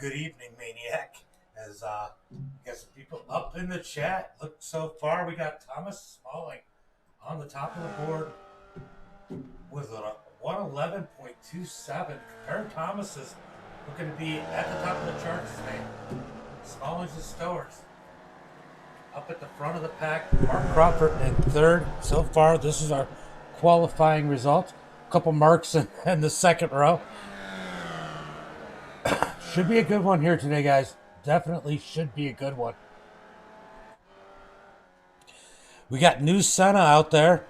Good evening, Maniac. As we got some people up in the chat. Look, so far we got Thomas Smalling on the top of the board with a 111.27. Compare Thomas is looking to be at the top of the charts today. Smalling's and Stowers up at the front of the pack. Mark Crawford in third. So far, this is our qualifying result. A couple marks in the second row. Should be a good one here today, guys. Definitely should be a good one. We got New Senna out there.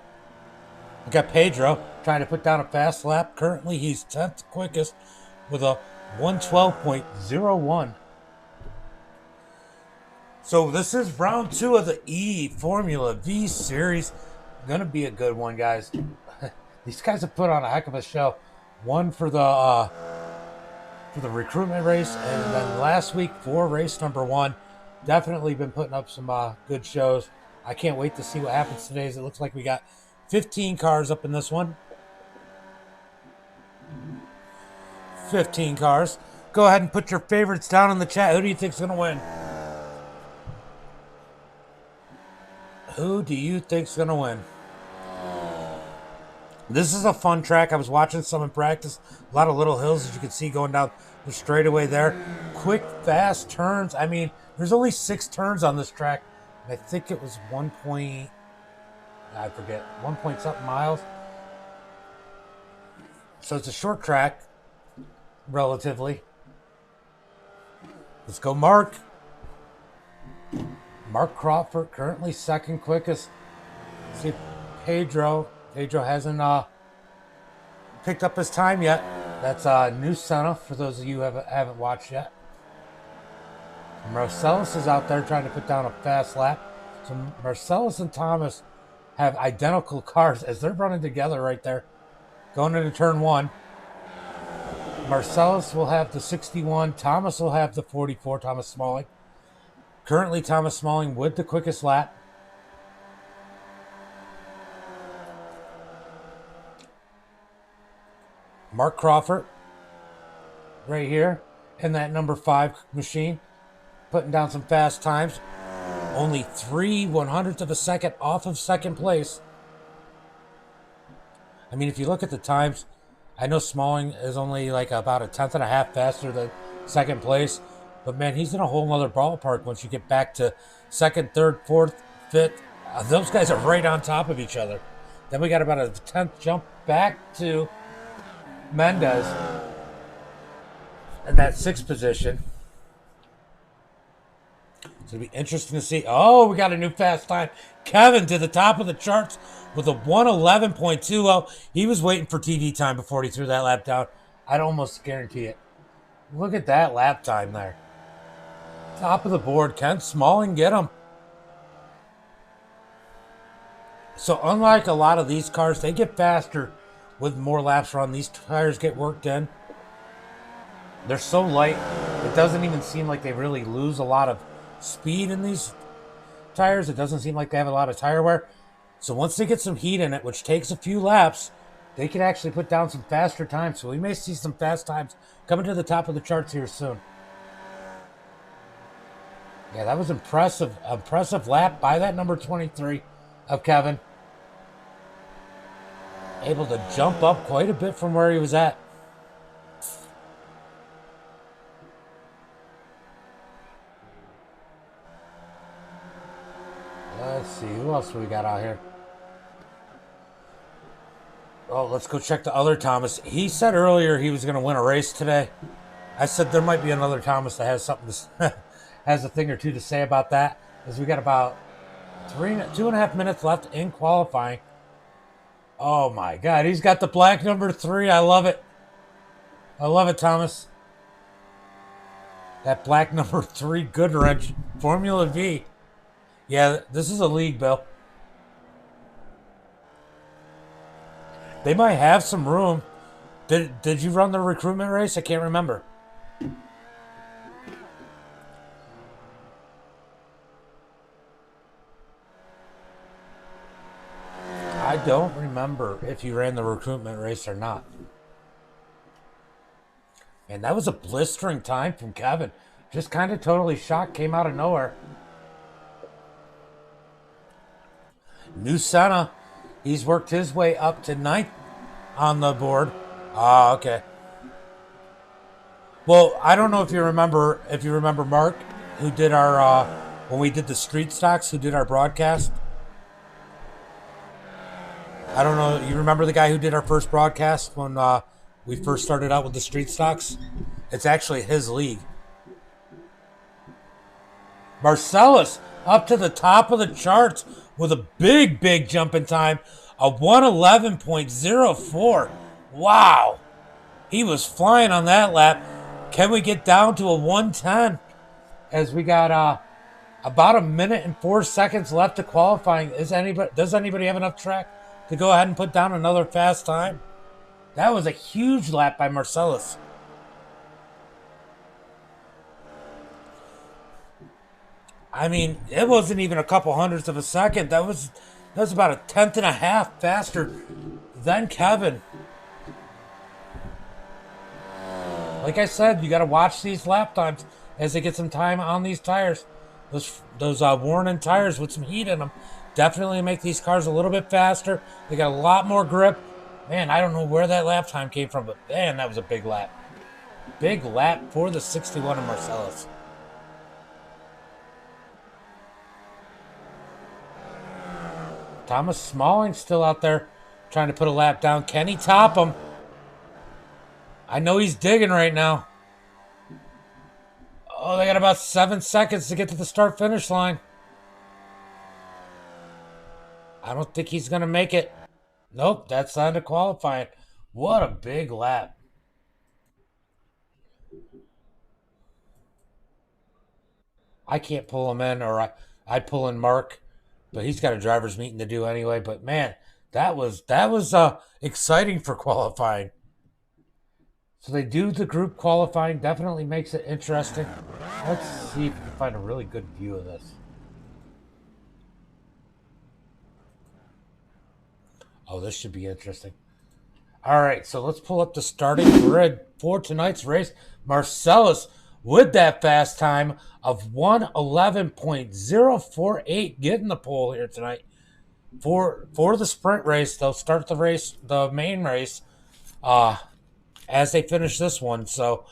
We got Pedro trying to put down a fast lap. Currently, he's 10th quickest with a 112.01. So this is round 2 of the eFormula V series. Gonna be a good one, guys. These guys have put on a heck of a show. One for the recruitment race, and then last week for race number 1. Definitely been putting up some good shows. I can't wait to see what happens today. It looks like we got 15 cars up in this one. 15 cars. Go ahead and put your favorites down in the chat. Who do you think's going to win? Who do you think's going to win? This is a fun track. I was watching some in practice. A lot of little hills, as you can see, going down the straightaway there. Quick, fast turns. I mean, there's only 6 turns on this track. I think it was 1 point something miles. So it's a short track, relatively. Let's go, Mark. Mark Crawford, currently second quickest. See if Pedro hasn't picked up his time yet. That's New Senna, for those of you who haven't watched yet. Marcellus is out there trying to put down a fast lap. So Marcellus and Thomas have identical cars as they're running together right there. Going into turn 1. Marcellus will have the 61. Thomas will have the 44, Thomas Smalling. Currently, Thomas Smalling with the quickest lap. Mark Crawford, right here, in that number 5 machine, putting down some fast times. Only 3/100th of a second off of second place. I mean, if you look at the times, I know Smalling is only like about a 10th and a half faster than second place. But, man, he's in a whole other ballpark once you get back to second, third, fourth, fifth. Those guys are right on top of each other. Then we got about a 10th jump back to Mendez in that 6th position. It's going to be interesting to see. Oh, we got a new fast time. Kevin to the top of the charts with a 111.20. He was waiting for TV time before he threw that lap down. I'd almost guarantee it. Look at that lap time there. Top of the board. Can Smalling get him? So unlike a lot of these cars, they get faster with more laps run. These tires get worked in. They're so light, it doesn't even seem like they really lose a lot of speed in these tires. It doesn't seem like they have a lot of tire wear. So once they get some heat in it, which takes a few laps, they can actually put down some faster times. So we may see some fast times coming to the top of the charts here soon. Yeah, that was impressive. Impressive lap by that number 23 of Kevin. Able to jump up quite a bit from where he was at. Let's see, who else we got out here? Oh, let's go check the other Thomas. He said earlier he was going to win a race today. I said there might be another Thomas that has something to has a thing or two to say about that, as we got about 2.5 minutes left in qualifying. Oh my God, he's got the black number 3. I love it. I love it, Thomas. That black number 3 Goodwrench Formula V. Yeah, this is a league, Bill. They might have some room. Did you run the recruitment race? I can't remember. I don't remember if you ran the recruitment race or not. And that was a blistering time from Kevin. Just kind of totally shocked, came out of nowhere. New Senna, he's worked his way up to 9th on the board. Ah, okay. Well, I don't know if you remember Mark, who did our when we did the street stocks, who did our broadcast. I don't know. You remember the guy who did our first broadcast when we first started out with the street stocks? It's actually his league. Marcellus up to the top of the charts with a big jump in time, a 111.04. Wow. He was flying on that lap. Can we get down to a 110 as we got about a minute and 4 seconds left to qualifying? Does anybody have enough track to go ahead and put down another fast time? That was a huge lap by Marcellus. I mean, it wasn't even a couple hundredths of a second. That was about a tenth and a half faster than Kevin. Like I said, you got to watch these lap times as they get some time on these tires. Those worn-in tires with some heat in them definitely make these cars a little bit faster. They got a lot more grip. Man, I don't know where that lap time came from, but man, that was a big lap. Big lap for the 61 of Marcellus. Thomas Smalling still out there trying to put a lap down. Can he top him? I know he's digging right now. Oh, they got about 7 seconds to get to the start-finish line. I don't think he's going to make it. Nope, that's on to qualifying. What a big lap. I can't pull him in, or I'd pull in Mark, but he's got a driver's meeting to do anyway. But man, that was exciting for qualifying. So they do the group qualifying. Definitely makes it interesting. Let's see if we can find a really good view of this. Oh, this should be interesting. All right, so let's pull up the starting grid for tonight's race. Marcellus with that fast time of 111.048, getting the pole here tonight for the sprint race. They'll start the main race, as they finish this one. So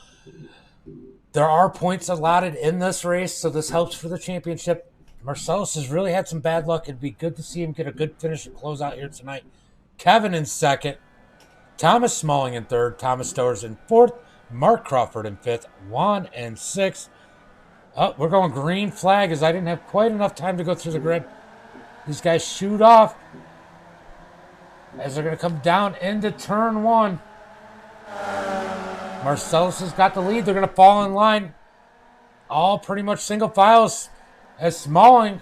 there are points allotted in this race, so this helps for the championship. Marcellus has really had some bad luck. It'd be good to see him get a good finish and close out here tonight. Kevin in second, Thomas Smalling in third, Thomas Stowers in fourth, Mark Crawford in fifth, Juan in sixth. Oh, we're going green flag as I didn't have quite enough time to go through the grid. These guys shoot off as they're going to come down into turn one. Marcellus has got the lead. They're going to fall in line. All pretty much single files as Smalling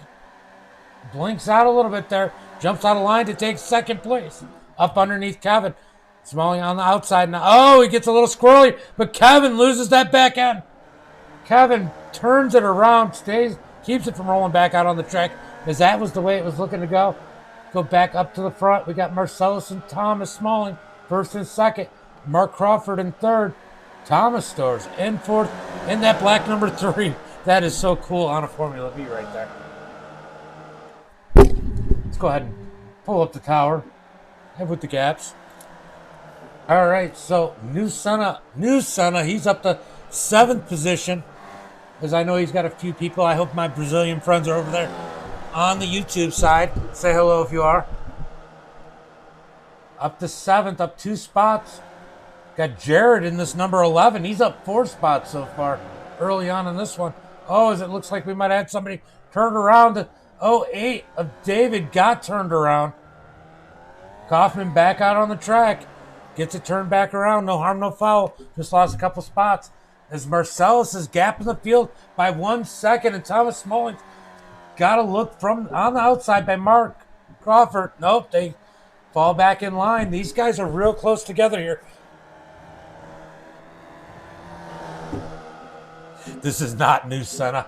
blinks out a little bit there. Jumps out of line to take second place. Up underneath Kevin. Smalling on the outside now. Oh, he gets a little squirrely, but Kevin loses that back end. Kevin turns it around, keeps it from rolling back out on the track, as that was the way it was looking to go. Go back up to the front. We got Marcellus and Thomas Smalling first and second. Mark Crawford in third. Thomas Stowers in fourth. In that black number 3. That is so cool on a Formula V right there. Let's go ahead and pull up the tower. Head with the gaps. All right, so New Senna, he's up to 7th position. As I know he's got a few people. I hope my Brazilian friends are over there on the YouTube side. Say hello if you are. Up to 7th, up 2 spots. Got Jared in this number 11. He's up 4 spots so far early on in this one. Oh, as it looks like we might have had somebody turned around. The 08 of David got turned around. Kaufman back out on the track. Gets it turned back around. No harm, no foul. Just lost a couple spots. As Marcellus is gapping the field by 1 second. And Thomas Smalling got a look from on the outside by Mark Crawford. Nope, they fall back in line. These guys are real close together here. This is not New Senna.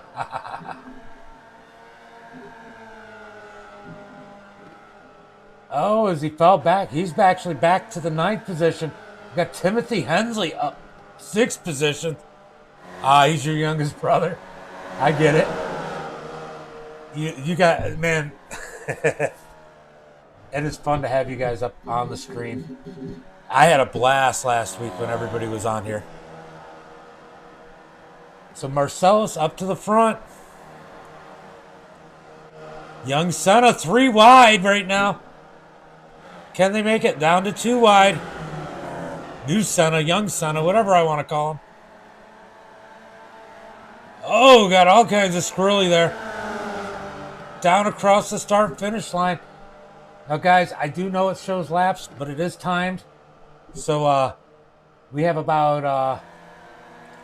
Oh, as he fell back, he's actually back to the 9th position. We've got Timothy Hensley up 6th position. He's your youngest brother. I get it. You got, man. It is fun to have you guys up on the screen. I had a blast last week when everybody was on here. So Marcellus up to the front. Young Senna 3 wide right now. Can they make it down to 2 wide? New Senna, young Senna, whatever I want to call him. Oh, got all kinds of squirrely there. Down across the start-finish line. Now, guys, I do know it shows laps, but it is timed. So, we have about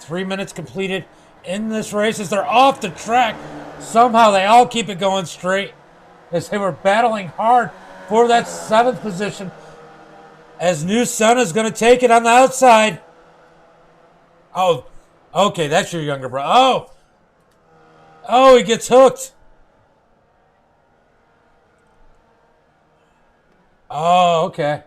3 minutes completed in this race as they're off the track. Somehow they all keep it going straight as they were battling hard for that 7th position. As New Senna is going to take it on the outside. Oh, okay, that's your younger brother. Oh, he gets hooked. Oh, okay.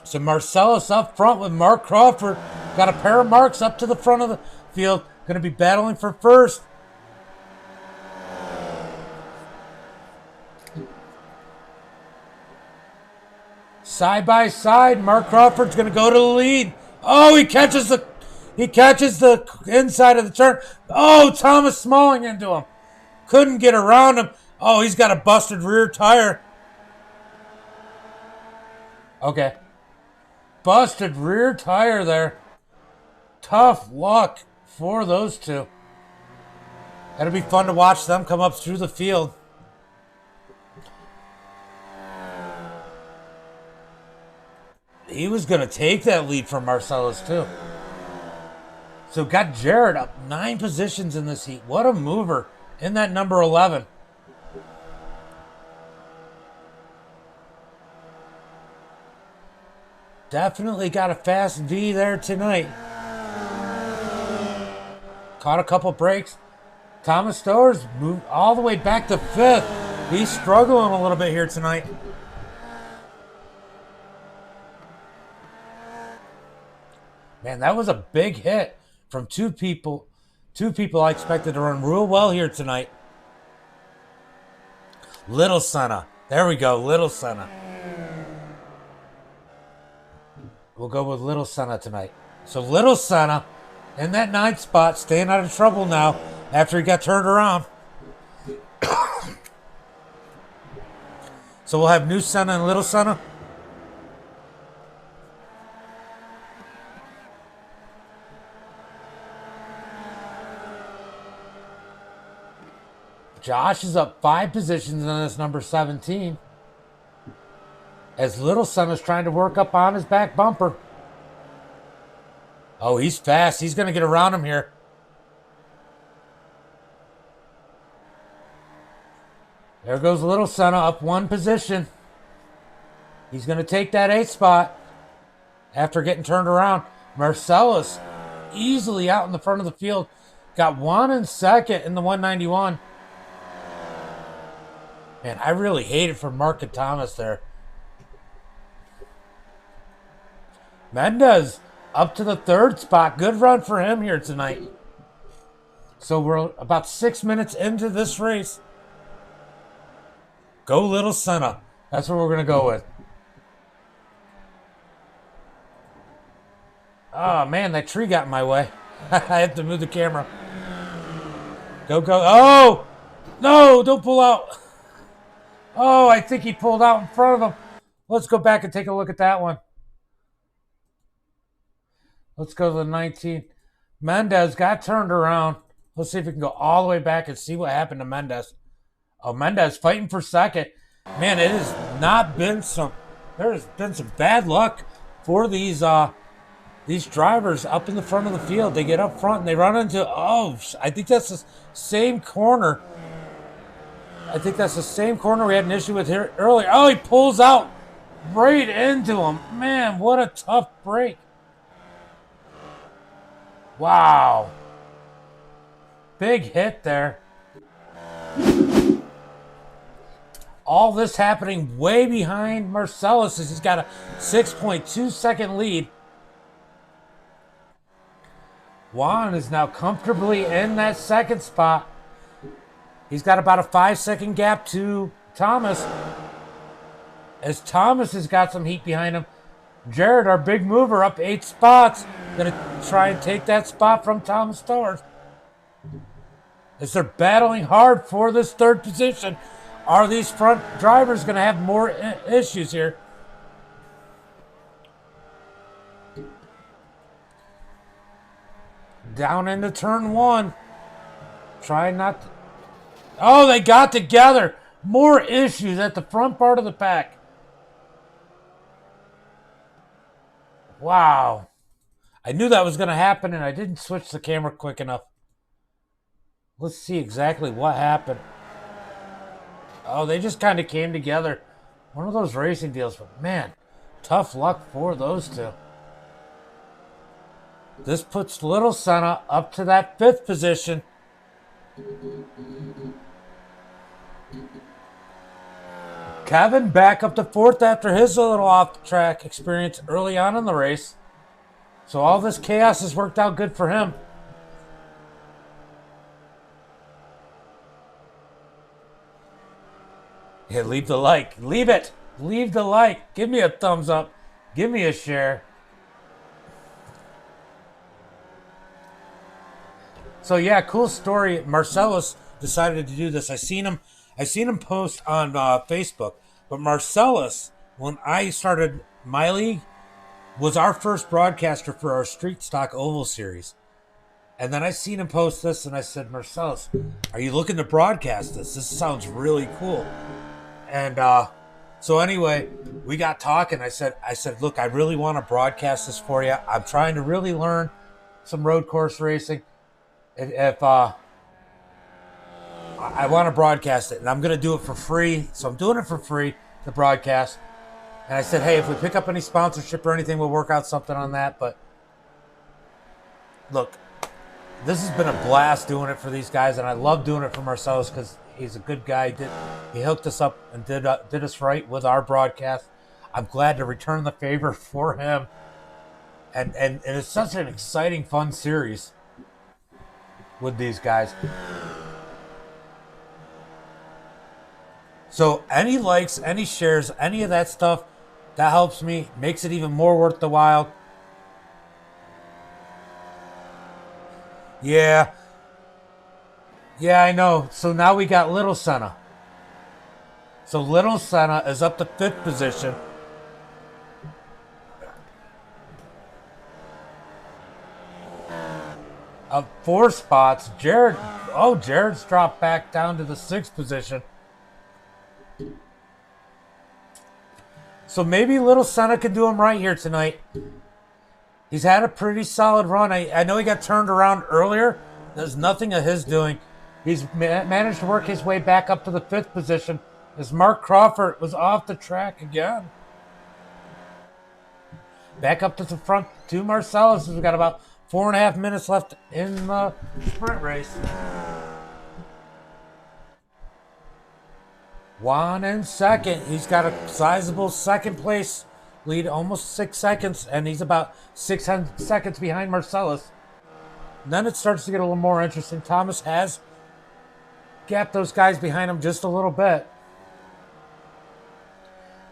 So Marcellus up front with Mark Crawford. Got a pair of marks up to the front of the field. Going to be battling for first. Side by side, Mark Crawford's going to go to the lead. Oh, he catches the inside of the turn. Oh, Thomas Smalling into him. Couldn't get around him. Oh, he's got a busted rear tire. Okay. Busted rear tire there. Tough luck for those two. That'll be fun to watch them come up through the field. He was going to take that lead from Marcellus, too. So got Jared up 9 positions in this heat. What a mover in that number 11. Definitely got a fast V there tonight. Caught a couple breaks. Thomas Stowers moved all the way back to 5th. He's struggling a little bit here tonight. Man, that was a big hit from two people. Two people I expected to run real well here tonight. Little Senna. There we go, Little Senna. We'll go with Little Senna tonight. So Little Senna in that 9th spot, staying out of trouble now after he got turned around. So we'll have New Senna and Little Senna. Josh is up 5 positions in this number 17. As Little Senna's trying to work up on his back bumper. Oh, he's fast. He's going to get around him here. There goes Little Senna up 1 position. He's going to take that 8th spot after getting turned around. Marcellus easily out in the front of the field. Got 1 in 2nd in the 191. Man, I really hate it for Mark and Thomas there. Mendez up to the 3rd spot. Good run for him here tonight. So we're about 6 minutes into this race. Go Little Senna. That's what we're going to go with. Oh, man, that tree got in my way. I have to move the camera. Go, go. Oh! No, don't pull out. Oh, I think he pulled out in front of him. Let's go back and take a look at that one. Let's go to the 19. Mendez got turned around. Let's see if we can go all the way back and see what happened to Mendez. Oh, Mendez fighting for 2nd. Man, it has not been there's been some bad luck for these drivers up in the front of the field. They get up front and they run into, I think that's the same corner. I think that's the same corner we had an issue with here earlier. Oh, he pulls out right into him. Man, what a tough break. Wow. Big hit there. All this happening way behind Marcellus as he's got a 6.2 second lead. Juan is now comfortably in that second spot. He's got about a 5-second gap to Thomas. As Thomas has got some heat behind him. Jared, our big mover, up 8 spots. Gonna try and take that spot from Thomas Towers. As they're battling hard for this third position. Are these front drivers gonna have more issues here? Down into turn 1. Try not to... Oh, they got together. More issues at the front part of the pack. Wow. I knew that was going to happen, and I didn't switch the camera quick enough. Let's see exactly what happened. Oh, they just kind of came together. One of those racing deals, but man, tough luck for those two. This puts Little Senna up to that 5th position. Kevin back up to 4th after his little off-track experience early on in the race. So all this chaos has worked out good for him. Yeah, leave the like. Leave it. Leave the like. Give me a thumbs up. Give me a share. So yeah, cool story. Marcellus decided to do this. I seen him post on Facebook. But Marcellus, when I started my league, was our first broadcaster for our Street Stock Oval Series. And then I seen him post this, and I said, Marcellus, are you looking to broadcast this? This sounds really cool. And so anyway, we got talking. I said, look, I really want to broadcast this for you. I'm trying to really learn some road course racing. If I want to broadcast it, and I'm going to do it for free. So I'm doing it for free, the broadcast. And I said, hey, if we pick up any sponsorship or anything, we'll work out something on that. But look, this has been a blast doing it for these guys, and I love doing it for Marcellus because he's a good guy. He hooked us up and did us right with our broadcast. I'm glad to return the favor for him. And it's such an exciting, fun series with these guys. So any likes, any shares, any of that stuff, that helps me, makes it even more worth the while. Yeah, I know. So now we got Little Senna. So Little Senna is up to 5th position. Up 4 spots. Jared's dropped back down to the 6th position. So maybe Little Senna can do him right here tonight. He's had a pretty solid run. I know he got turned around earlier. There's nothing of his doing. He's managed to work his way back up to the 5th position as Mark Crawford was off the track again. Back up to the front to Marcellus. We've got about 4.5 minutes left in the sprint race. Juan in second. He's got a sizable second place lead, almost 6 seconds, and he's about 6 seconds behind Marcellus. And then it starts to get a little more interesting. Thomas has gapped those guys behind him just a little bit.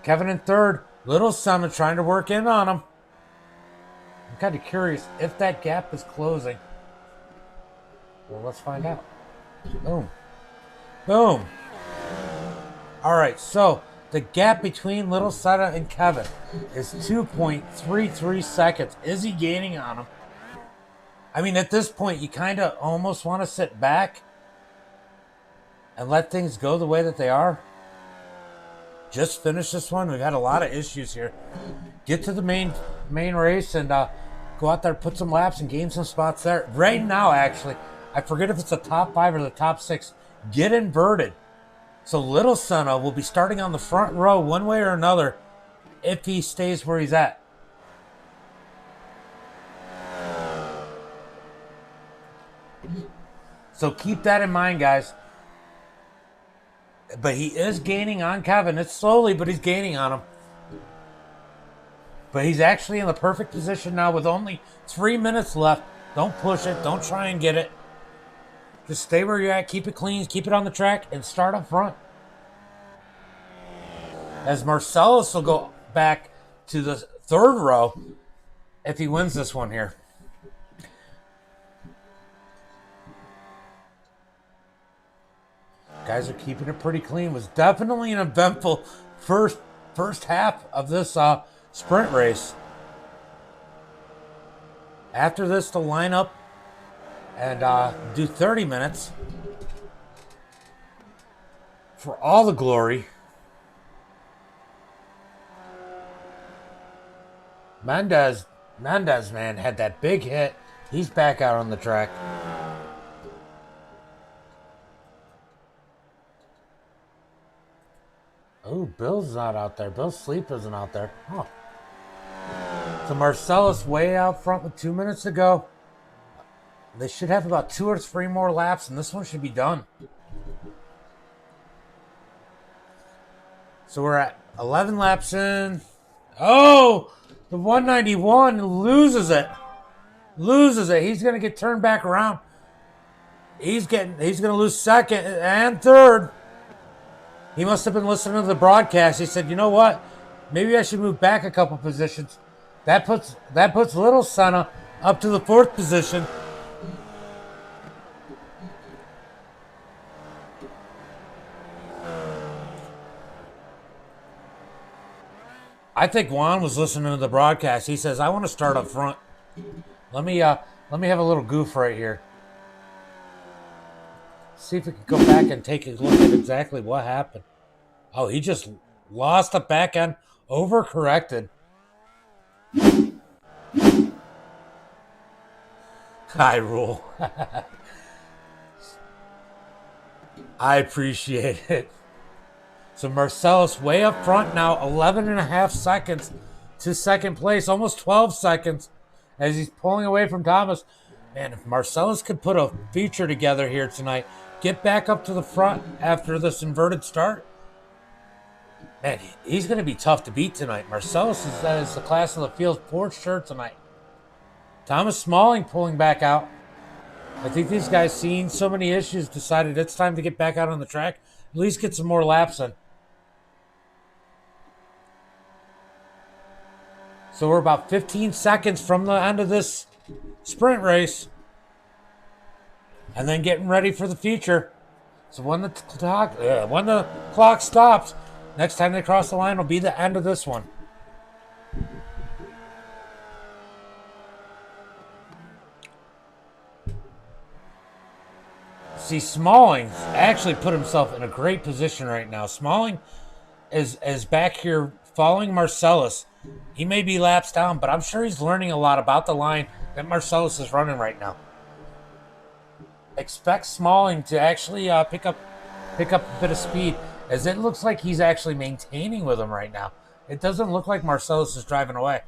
Kevin in 3rd. Little Senna trying to work in on him. I'm kind of curious if that gap is closing. Well, let's find out. Boom. Boom. All right, so the gap between Little Senna and Kevin is 2.33 seconds. Is he gaining on him? I mean, at this point, you kind of almost want to sit back and let things go the way that they are. Just finish this one. We've had a lot of issues here. Get to the main race and go out there, put some laps and gain some spots there. Right now, actually, I forget if it's the top 5 or the top 6. Get inverted. So Little Senna will be starting on the front row one way or another if he stays where he's at. So keep that in mind, guys. But he is gaining on Kevin. It's slowly, but he's gaining on him. But he's actually in the perfect position now with only 3 minutes left. Don't push it. Don't try and get it. Just stay where you're at. Keep it clean. Keep it on the track and start up front. As Marcellus will go back to the third row if he wins this one here. Guys are keeping it pretty clean. It was definitely an eventful first half of this sprint race. After this, to line up and do 30 minutes for all the glory. Mendez, man, had that big hit. He's back out on the track. Oh, Bill's not out there. Bill's sleep isn't out there. Huh. So Marcellus way out front with 2 minutes to go. They should have about 2 or 3 more laps, and this one should be done. So we're at 11 laps in. Oh, the 191 loses it. He's going to get turned back around. He's going to lose second and third. He must have been listening to the broadcast. He said, "You know what? Maybe I should move back a couple positions." That puts Little Senna up to the 4th position. I think Juan was listening to the broadcast. He says, "I want to start up front. Let me have a little goof right here. See if we can go back and take a look at exactly what happened." Oh, he just lost the back end, overcorrected. I rule. I appreciate it. So Marcellus way up front now, 11.5 seconds to second place, almost 12 seconds as he's pulling away from Thomas. Man, if Marcellus could put a feature together here tonight, get back up to the front after this inverted start, man, he's going to be tough to beat tonight. Marcellus is the class of the field for sure tonight. Thomas Smalling pulling back out. I think these guys, seeing so many issues, decided it's time to get back out on the track, at least get some more laps in. So we're about 15 seconds from the end of this sprint race. And then getting ready for the feature. So when the clock stops, next time they cross the line will be the end of this one. See, Smalling actually put himself in a great position right now. Smalling is back here following Marcellus. He may be laps down, but I'm sure he's learning a lot about the line that Marcellus is running right now. Expect Smalling to actually pick up a bit of speed, as it looks like he's actually maintaining with him right now. It doesn't look like Marcellus is driving away.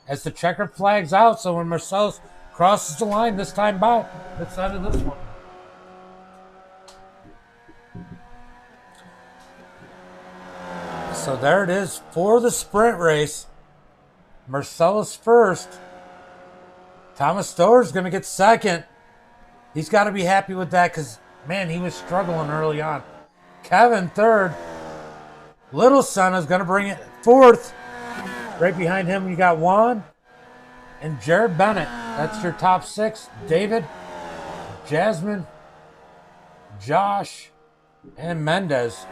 As the checker flags out, so when Marcellus crosses the line this time by, let's the end of this one. So there it is for the sprint race. Marcellus first. Thomas Stower's going to get second. He's got to be happy with that because, man, he was struggling early on. Kevin third. Little Senna's going to bring it fourth. Right behind him, you got Juan and Jared Bennett. That's your top 6. David, Jasmine, Josh, and Mendez.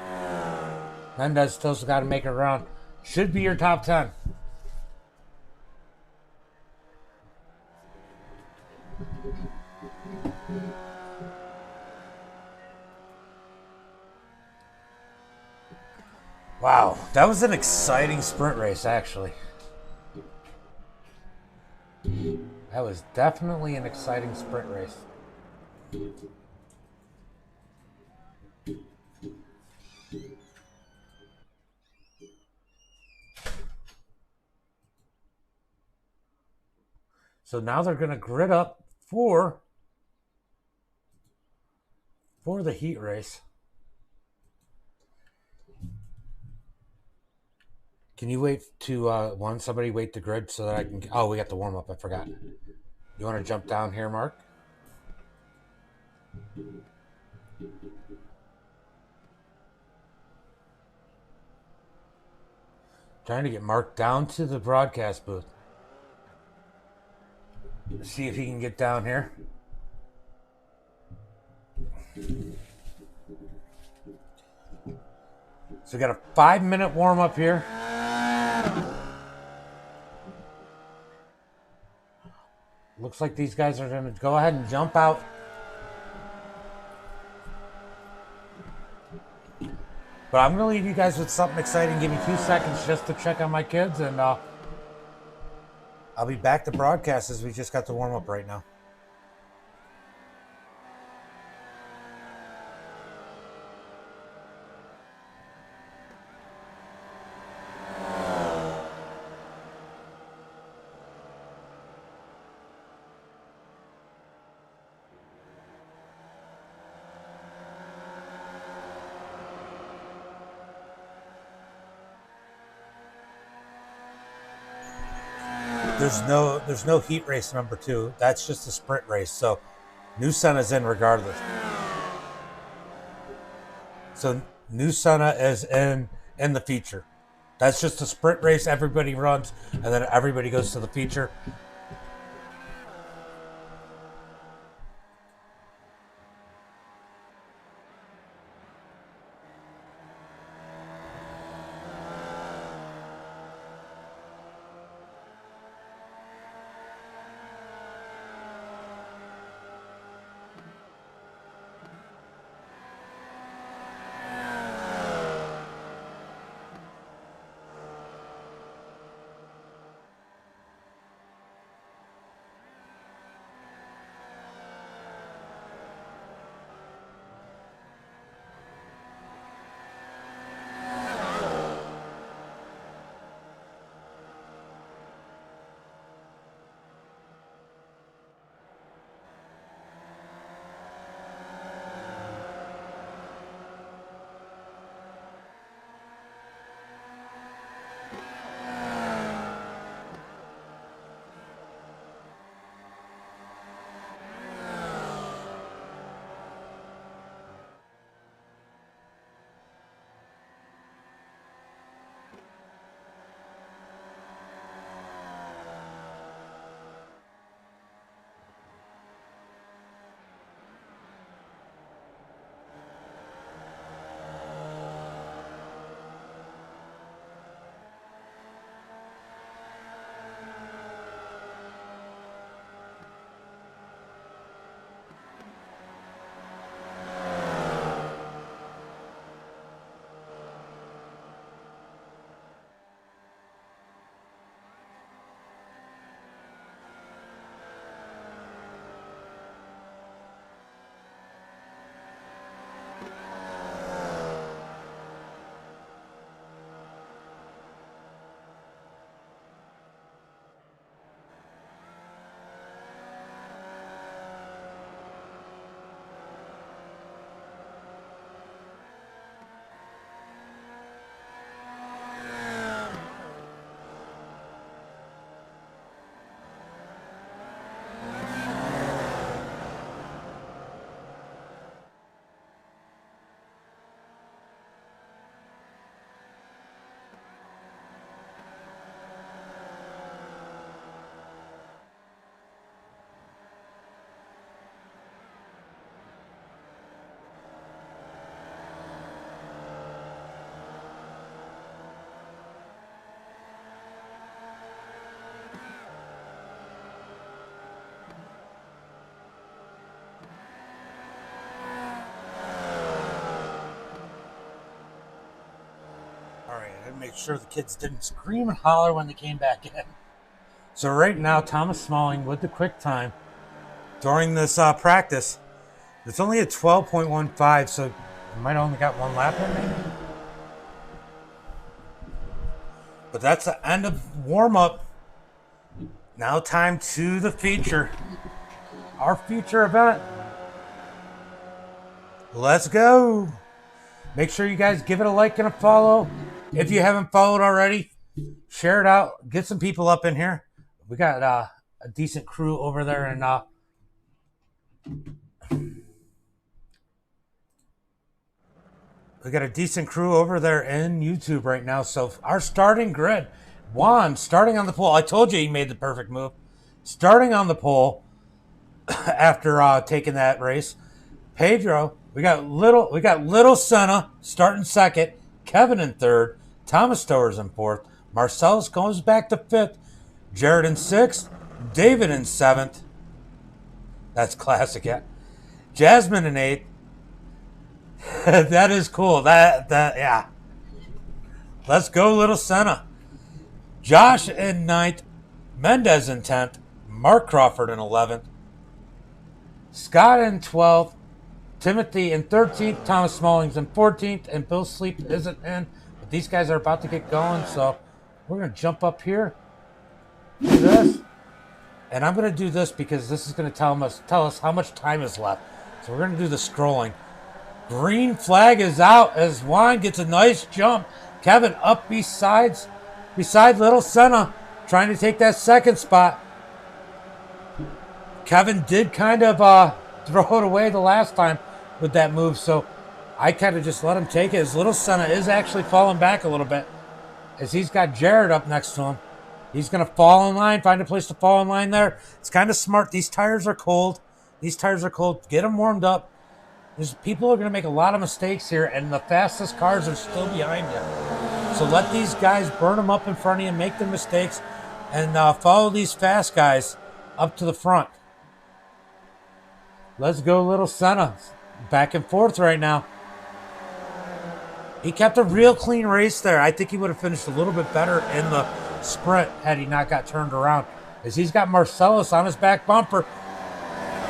Mendez still's got to make it around. Should be your top 10. Wow, that was an exciting sprint race, actually. That was definitely an exciting sprint race. So now they're going to grid up for the heat race. Can you wait to somebody wait the grid so that I can? Oh, we got the warm up. I forgot. You want to jump down here, Mark? Trying to get Mark down to the broadcast booth. See if he can get down here. So we got a 5-minute warm up here. Looks like these guys are going to go ahead and jump out. But I'm going to leave you guys with something exciting. Give me 2 seconds just to check on my kids, and I'll be back to broadcast as we just got the warm up right now. There's no heat race number 2. That's just a sprint race. So New Senna's in regardless. So New Senna is in the feature. That's just a sprint race everybody runs, and then everybody goes to the feature. Make sure the kids didn't scream and holler when they came back in. So right now, Thomas Smalling with the quick time during this practice. It's only a 12.15, so I might only got one lap in maybe. But that's the end of warm-up. Now time to the feature. Our feature event. Let's go. Make sure you guys give it a like and a follow. If you haven't followed already, share it out. Get some people up in here. We got a decent crew over there, and we got a decent crew over there in YouTube right now. So our starting grid, Juan starting on the pole. I told you he made the perfect move. Starting on the pole after taking that race. Pedro, we got little Senna starting second, Kevin in third, Thomas Stowers in fourth, Marcellus goes back to fifth, Jared in sixth, David in seventh. That's classic, yeah. Jasmine in eighth. That is cool. That yeah. Let's go, little Senna. Josh in ninth, Mendez in 10th, Mark Crawford in 11th, Scott in 12th, Timothy in 13th, Thomas Smallings in 14th, and Bill Sleep isn't in. But these guys are about to get going, so we're going to jump up here, do this, and I'm going to do this because this is going to tell us how much time is left. So we're going to do the scrolling. Green flag is out as Juan gets a nice jump. Kevin up beside little Senna, trying to take that second spot. Kevin did kind of throw it away the last time with that move, so I kind of just let him take it. As little Senna is actually falling back a little bit as he's got Jared up next to him. He's going to fall in line, find a place to fall in line there. It's kind of smart. These tires are cold. Get them warmed up. People are going to make a lot of mistakes here, and the fastest cars are still behind you. So let these guys burn them up in front of you, make their mistakes, and follow these fast guys up to the front. Let's go, little Senna. Back and forth right now. He kept a real clean race there. I think he would have finished a little bit better in the sprint had he not got turned around, as he's got Marcellus on his back bumper.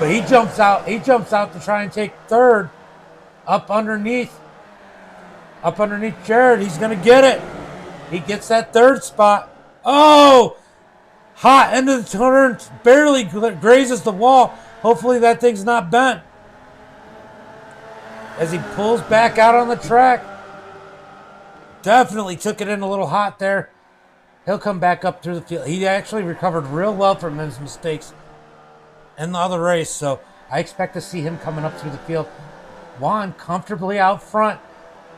But he jumps out. He jumps out to try and take third. Up underneath Jared. He's going to get it. He gets that third spot. Oh! Hot end of the turn. Barely grazes the wall. Hopefully that thing's not bent. As he pulls back out on the track. Definitely took it in a little hot there. He'll come back up through the field. He actually recovered real well from his mistakes in the other race, so I expect to see him coming up through the field. Juan comfortably out front.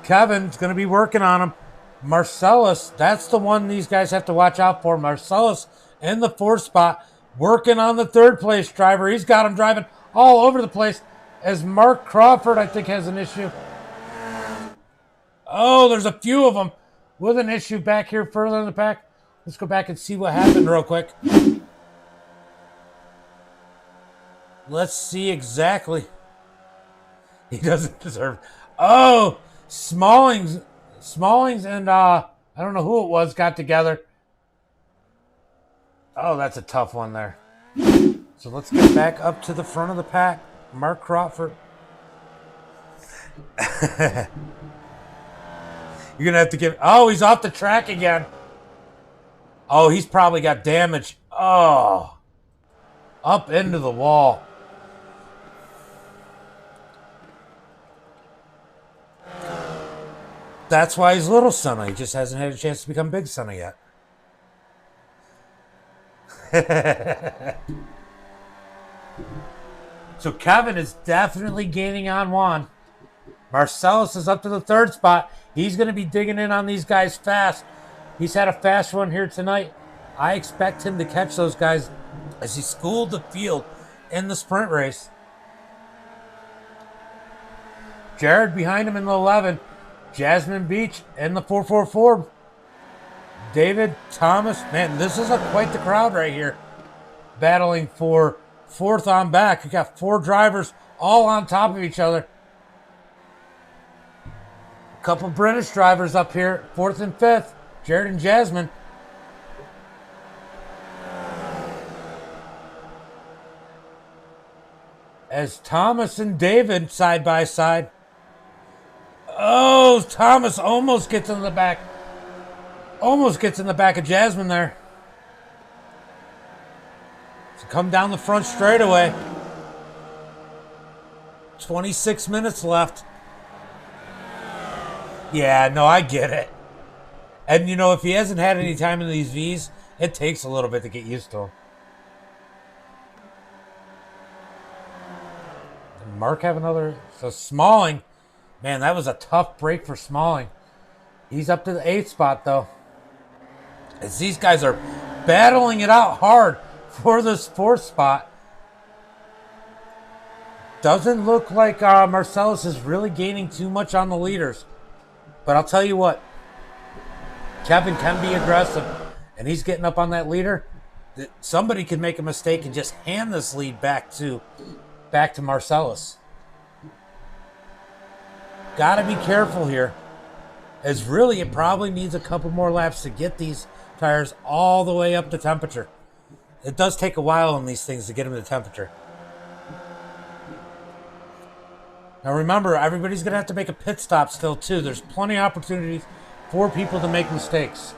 Kevin's going to be working on him. Marcellus, that's the one these guys have to watch out for. Marcellus in the fourth spot, working on the third place driver. He's got him driving all over the place, as Mark Crawford, I think, has an issue. Oh, there's a few of them with an issue back here further in the back. Let's go back and see what happened real quick. Let's see exactly. He doesn't deserve. Oh, Smallings and I don't know who it was got together. Oh, that's a tough one there. So let's get back up to the front of the pack. Mark Crawford. You're gonna have to give. Oh, he's off the track again. Oh, he's probably got damage. Oh, up into the wall. That's why he's little Senna. He just hasn't had a chance to become big Senna yet. So Kevin is definitely gaining on Juan. Marcellus is up to the third spot. He's going to be digging in on these guys fast. He's had a fast run here tonight. I expect him to catch those guys as he schooled the field in the sprint race. Jared behind him in the 11. Jasmine Beach in the 444. David, Thomas. Man, this is quite the crowd right here. Battling for fourth on back. You got four drivers all on top of each other. A couple British drivers up here. Fourth and fifth. Jared and Jasmine. As Thomas and David side by side. Oh, Thomas almost gets in the back. Almost gets in the back of Jasmine there. So come down the front straightaway. 26 minutes left. Yeah, no, I get it. And, you know, if he hasn't had any time in these Vs, it takes a little bit to get used to him. Did Mark have another? So Smalling, man, that was a tough break for Smalling. He's up to the 8th spot, though. As these guys are battling it out hard for this 4th spot. Doesn't look like Marcellus is really gaining too much on the leaders. But I'll tell you what. Kevin can be aggressive. And he's getting up on that leader. Somebody could make a mistake and just hand this lead back to Marcellus. Got to be careful here. As really, it probably needs a couple more laps to get these tires all the way up to temperature. It does take a while on these things to get them to temperature. Now remember, everybody's going to have to make a pit stop still too. There's plenty of opportunities for people to make mistakes.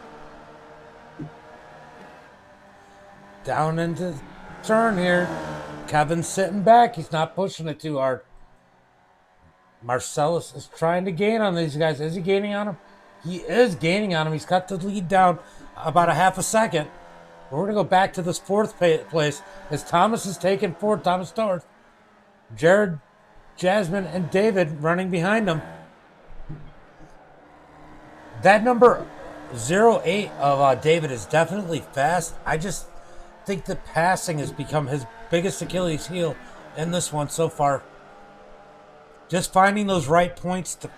Down into the turn here. Kevin's sitting back. He's not pushing it too hard. Marcellus is trying to gain on these guys. Is he gaining on them? He is gaining on them. He's got the lead down about a half a second. We're going to go back to this 4th place as Thomas is taking 4th. Thomas Stowers. Jared, Jasmine, and David running behind him. That number 08 of David is definitely fast. I just think the passing has become his biggest Achilles heel in this one so far. Just finding those right points to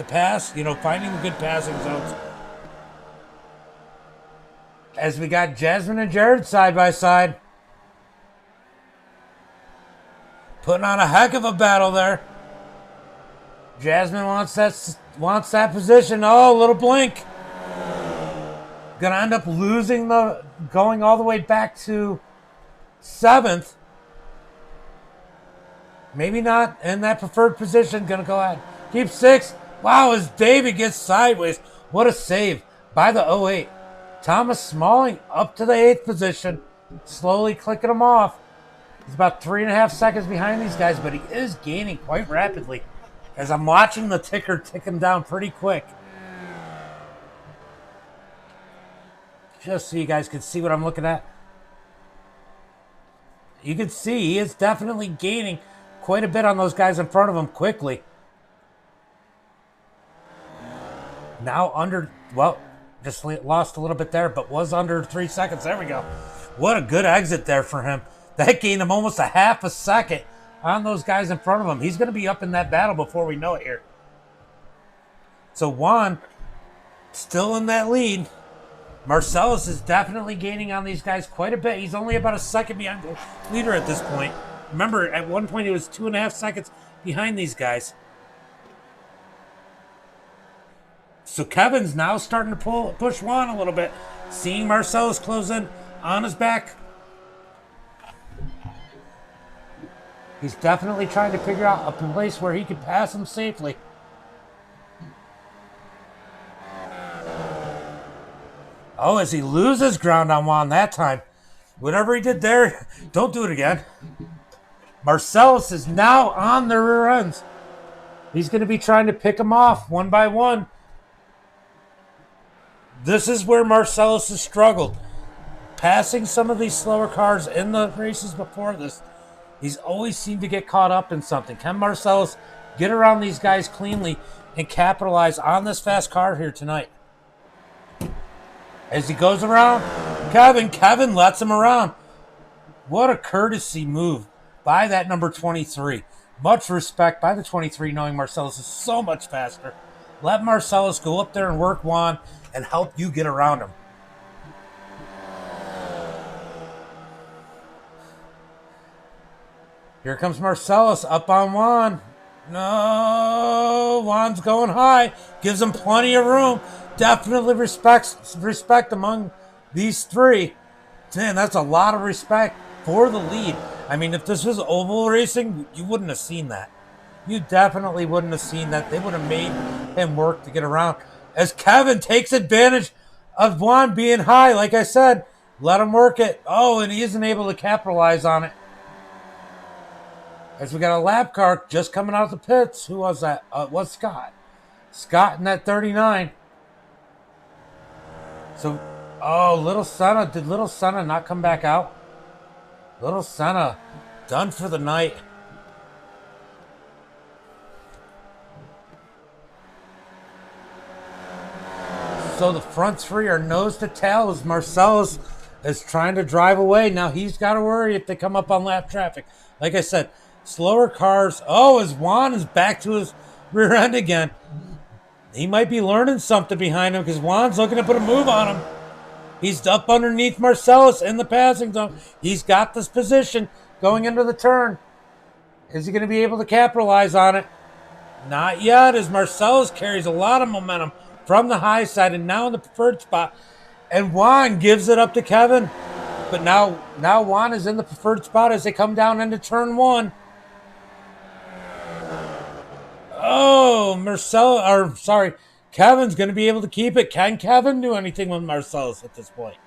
pass, you know, finding the good passing zones. As we got Jasmine and Jared side by side. Putting on a heck of a battle there. Jasmine wants that position. Oh, a little blink. Gonna end up losing going all the way back to 7th. Maybe not in that preferred position. Gonna go ahead. Keep 6th. Wow, as David gets sideways. What a save by the 08. Thomas Smalling up to the 8th position. Slowly clicking him off. He's about 3.5 seconds behind these guys, but he is gaining quite rapidly. As I'm watching the ticker tick him down pretty quick. Just so you guys can see what I'm looking at. You can see he is definitely gaining quite a bit on those guys in front of him quickly. Now under, well, just lost a little bit there, but was under 3 seconds. There we go. What a good exit there for him. That gained him almost a half a second on those guys in front of him. He's going to be up in that battle before we know it here. So Juan still in that lead. Marcellus is definitely gaining on these guys quite a bit. He's only about a second behind the leader at this point. Remember, at one point he was 2.5 seconds behind these guys. So Kevin's now starting to push Juan a little bit. Seeing Marcellus close in on his back. He's definitely trying to figure out a place where he can pass him safely. Oh, as he loses ground on Juan that time. Whatever he did there, don't do it again. Marcellus is now on the rear ends. He's going to be trying to pick him off one by one. This is where Marcellus has struggled. Passing some of these slower cars in the races before this. He's always seemed to get caught up in something. Can Marcellus get around these guys cleanly and capitalize on this fast car here tonight? As he goes around, Kevin lets him around. What a courtesy move by that number 23. Much respect by the 23, knowing Marcellus is so much faster. Let Marcellus go up there and work Juan and help you get around him. Here comes Marcellus up on Juan. No, Juan's going high. Gives him plenty of room. Definitely respect among these three. Man, that's a lot of respect for the lead. I mean, if this was oval racing, you wouldn't have seen that. You definitely wouldn't have seen that. They would have made him work to get around. As Kevin takes advantage of Juan being high, like I said, let him work it. Oh, and he isn't able to capitalize on it. As we got a lap car just coming out of the pits. Who was that? Was Scott. Scott in that 39. So, oh, Little Senna. Did Little Senna not come back out? Little Senna done for the night. So the front three are nose to tail as Marcellus is trying to drive away. Now he's got to worry if they come up on lap traffic. Like I said, slower cars. Oh, as Juan is back to his rear end again. He might be learning something behind him because Juan's looking to put a move on him. He's up underneath Marcellus in the passing zone. He's got this position going into the turn. Is he going to be able to capitalize on it? Not yet, as Marcellus carries a lot of momentum from the high side and now in the preferred spot. And Juan gives it up to Kevin. But now Juan is in the preferred spot as they come down into turn one. Oh, Kevin's going to be able to keep it. Can Kevin do anything with Marcellus at this point?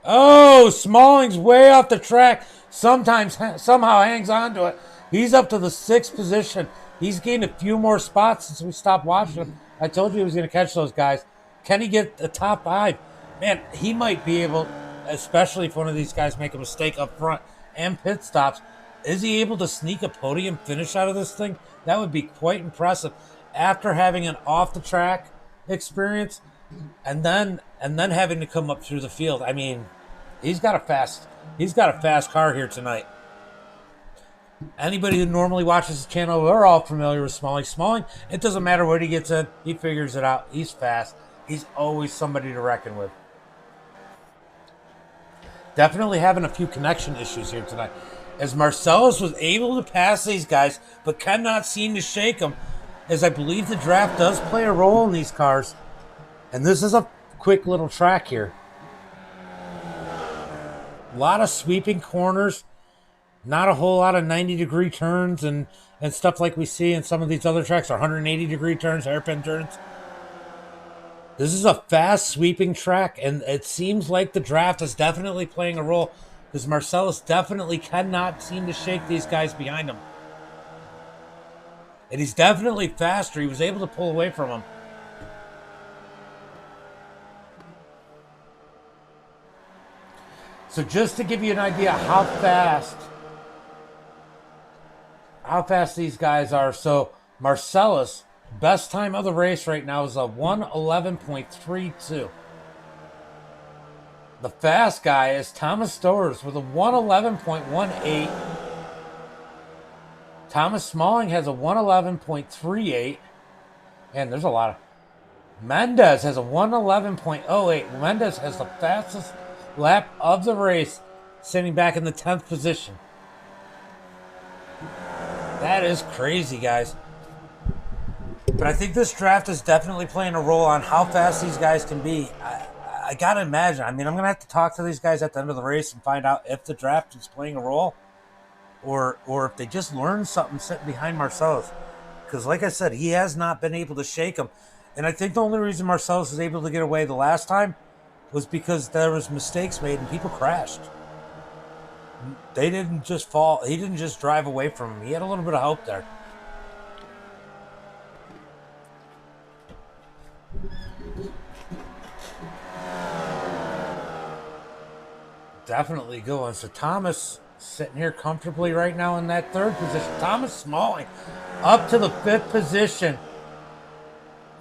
Oh, Smalling's way off the track. Somehow hangs on to it. He's up to the 6th position. He's gained a few more spots since we stopped watching him. I told you he was going to catch those guys. Can he get the top 5? Man, he might be able, especially if one of these guys make a mistake up front and pit stops. Is he able to sneak a podium finish out of this thing? That would be quite impressive after having an off-the-track experience and then having to come up through the field. I mean, he's got a fast car here tonight. Anybody who normally watches the channel, we're all familiar with Smalling. Smalling, it doesn't matter what he gets in, he figures it out. He's fast. He's always somebody to reckon with. Definitely having a few connection issues here tonight, as Marcellus was able to pass these guys, but cannot seem to shake them, as I believe the draft does play a role in these cars. And this is a quick little track here. A lot of sweeping corners. Not a whole lot of 90-degree turns and stuff like we see in some of these other tracks, or 180-degree turns, hairpin turns. This is a fast sweeping track, and it seems like the draft is definitely playing a role, because Marcellus definitely cannot seem to shake these guys behind him. And he's definitely faster. He was able to pull away from him. So just to give you an idea how fast these guys are. So Marcellus, best time of the race right now is a 1:11.32. The fast guy is Thomas Stowers with a 1:11.18. Thomas Smalling has a 1:11.38. And there's a lot of... Mendez has a 1:11.08. Mendez has the fastest lap of the race, sitting back in the 10th position. That is crazy, guys. But I think this draft is definitely playing a role on how fast these guys can be. I gotta imagine. I mean, I'm gonna have to talk to these guys at the end of the race and find out if the draft is playing a role, or if they just learned something sitting behind Marcellus. Because, like I said, he has not been able to shake him. And I think the only reason Marcellus was able to get away the last time was because there was mistakes made and people crashed. They didn't just fall. He didn't just drive away from him. He had a little bit of hope there. Definitely going. So Thomas sitting here comfortably right now in that 3rd position. Thomas Smalling up to the 5th position.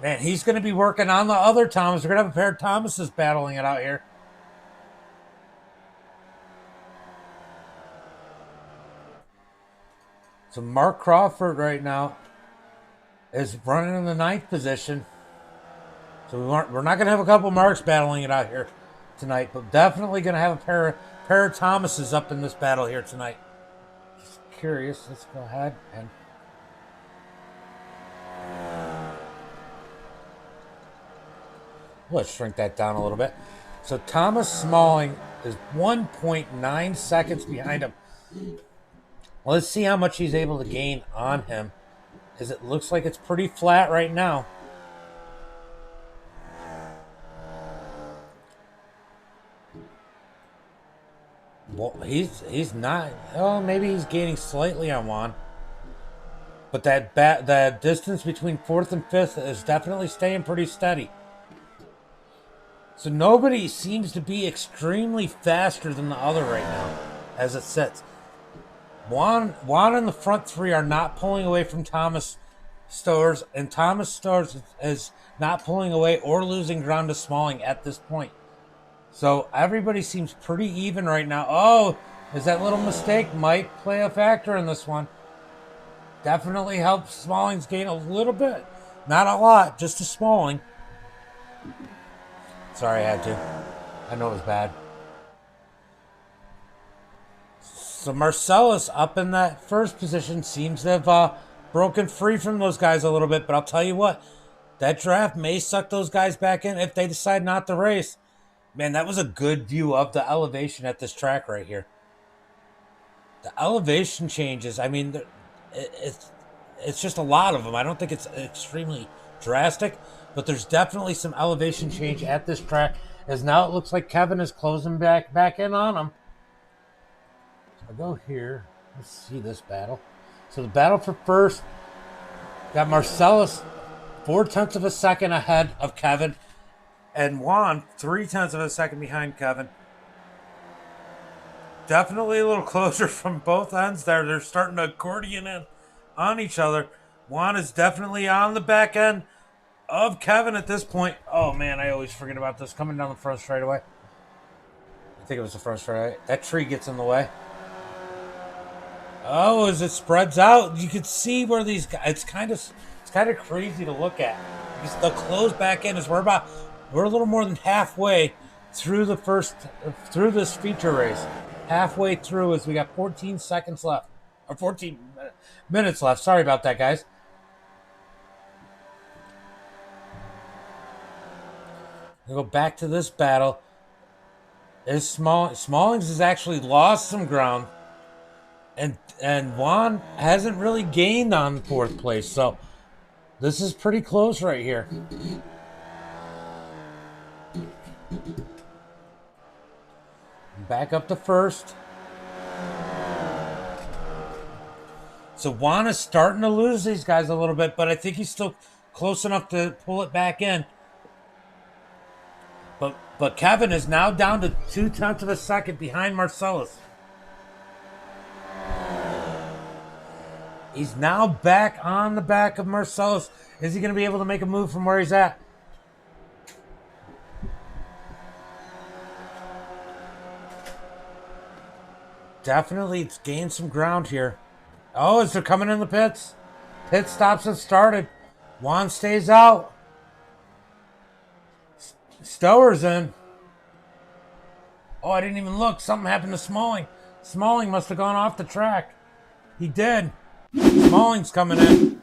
Man, he's going to be working on the other Thomas. We're going to have a pair of Thomases battling it out here. So Mark Crawford right now is running in the 9th position. So we're not going to have a couple Marks battling it out here tonight, but definitely going to have a pair of Thomases up in this battle here tonight. Just curious. Let's go ahead and... Let's shrink that down a little bit. So Thomas Smalling is 1.9 seconds behind him. Let's see how much he's able to gain on him, as it looks like it's pretty flat right now. Well, he's not. Oh, maybe he's gaining slightly on Juan. But that distance between 4th and 5th is definitely staying pretty steady. So nobody seems to be extremely faster than the other right now, as it sits. Juan and the front three are not pulling away from Thomas Stowers, and Thomas Stowers is not pulling away or losing ground to Smalling at this point. So everybody seems pretty even right now. Oh, is that little mistake might play a factor in this one. Definitely helps Smalling's gain a little bit. Not a lot, just a Smalling. Sorry, I had to. I know it was bad. So Marcellus up in that first position seems to have broken free from those guys a little bit. But I'll tell you what, that draft may suck those guys back in if they decide not to race. Man, that was a good view of the elevation at this track right here. The elevation changes, I mean, it's just a lot of them. I don't think it's extremely drastic, but there's definitely some elevation change at this track, as now it looks like Kevin is closing back in on him. So I'll go here. Let's see this battle. So the battle for first, got Marcellus 0.4 of a second ahead of Kevin, and Juan 0.3 of a second behind Kevin. Definitely a little closer from both ends there. They're starting to accordion in on each other. Juan is definitely on the back end of Kevin at this point. Oh, man, I always forget about this. Coming down the front straightaway. I think it was the front straightaway. That tree gets in the way. Oh, as it spreads out, you can see where these guys... It's kind of crazy to look at. Because the close back end is we're a little more than halfway through through this feature race. Halfway through, as we got 14 seconds left. Or 14 minutes left. Sorry about that, guys. We'll go back to this battle. Smallings has actually lost some ground. And Juan hasn't really gained on 4th place. So this is pretty close right here. Back up to first. So Juan is starting to lose these guys a little bit, but I think he's still close enough to pull it back in. But Kevin is now down to 0.2 of a second behind Marcellus. He's now back on the back of Marcellus. Is he going to be able to make a move from where he's at? Definitely it's gained some ground here. Oh, as they're coming in the pits. Pit stops have started. Juan stays out. Stower's in. Oh, I didn't even look. Something happened to Smalling. Smalling must have gone off the track. He did. Smalling's coming in.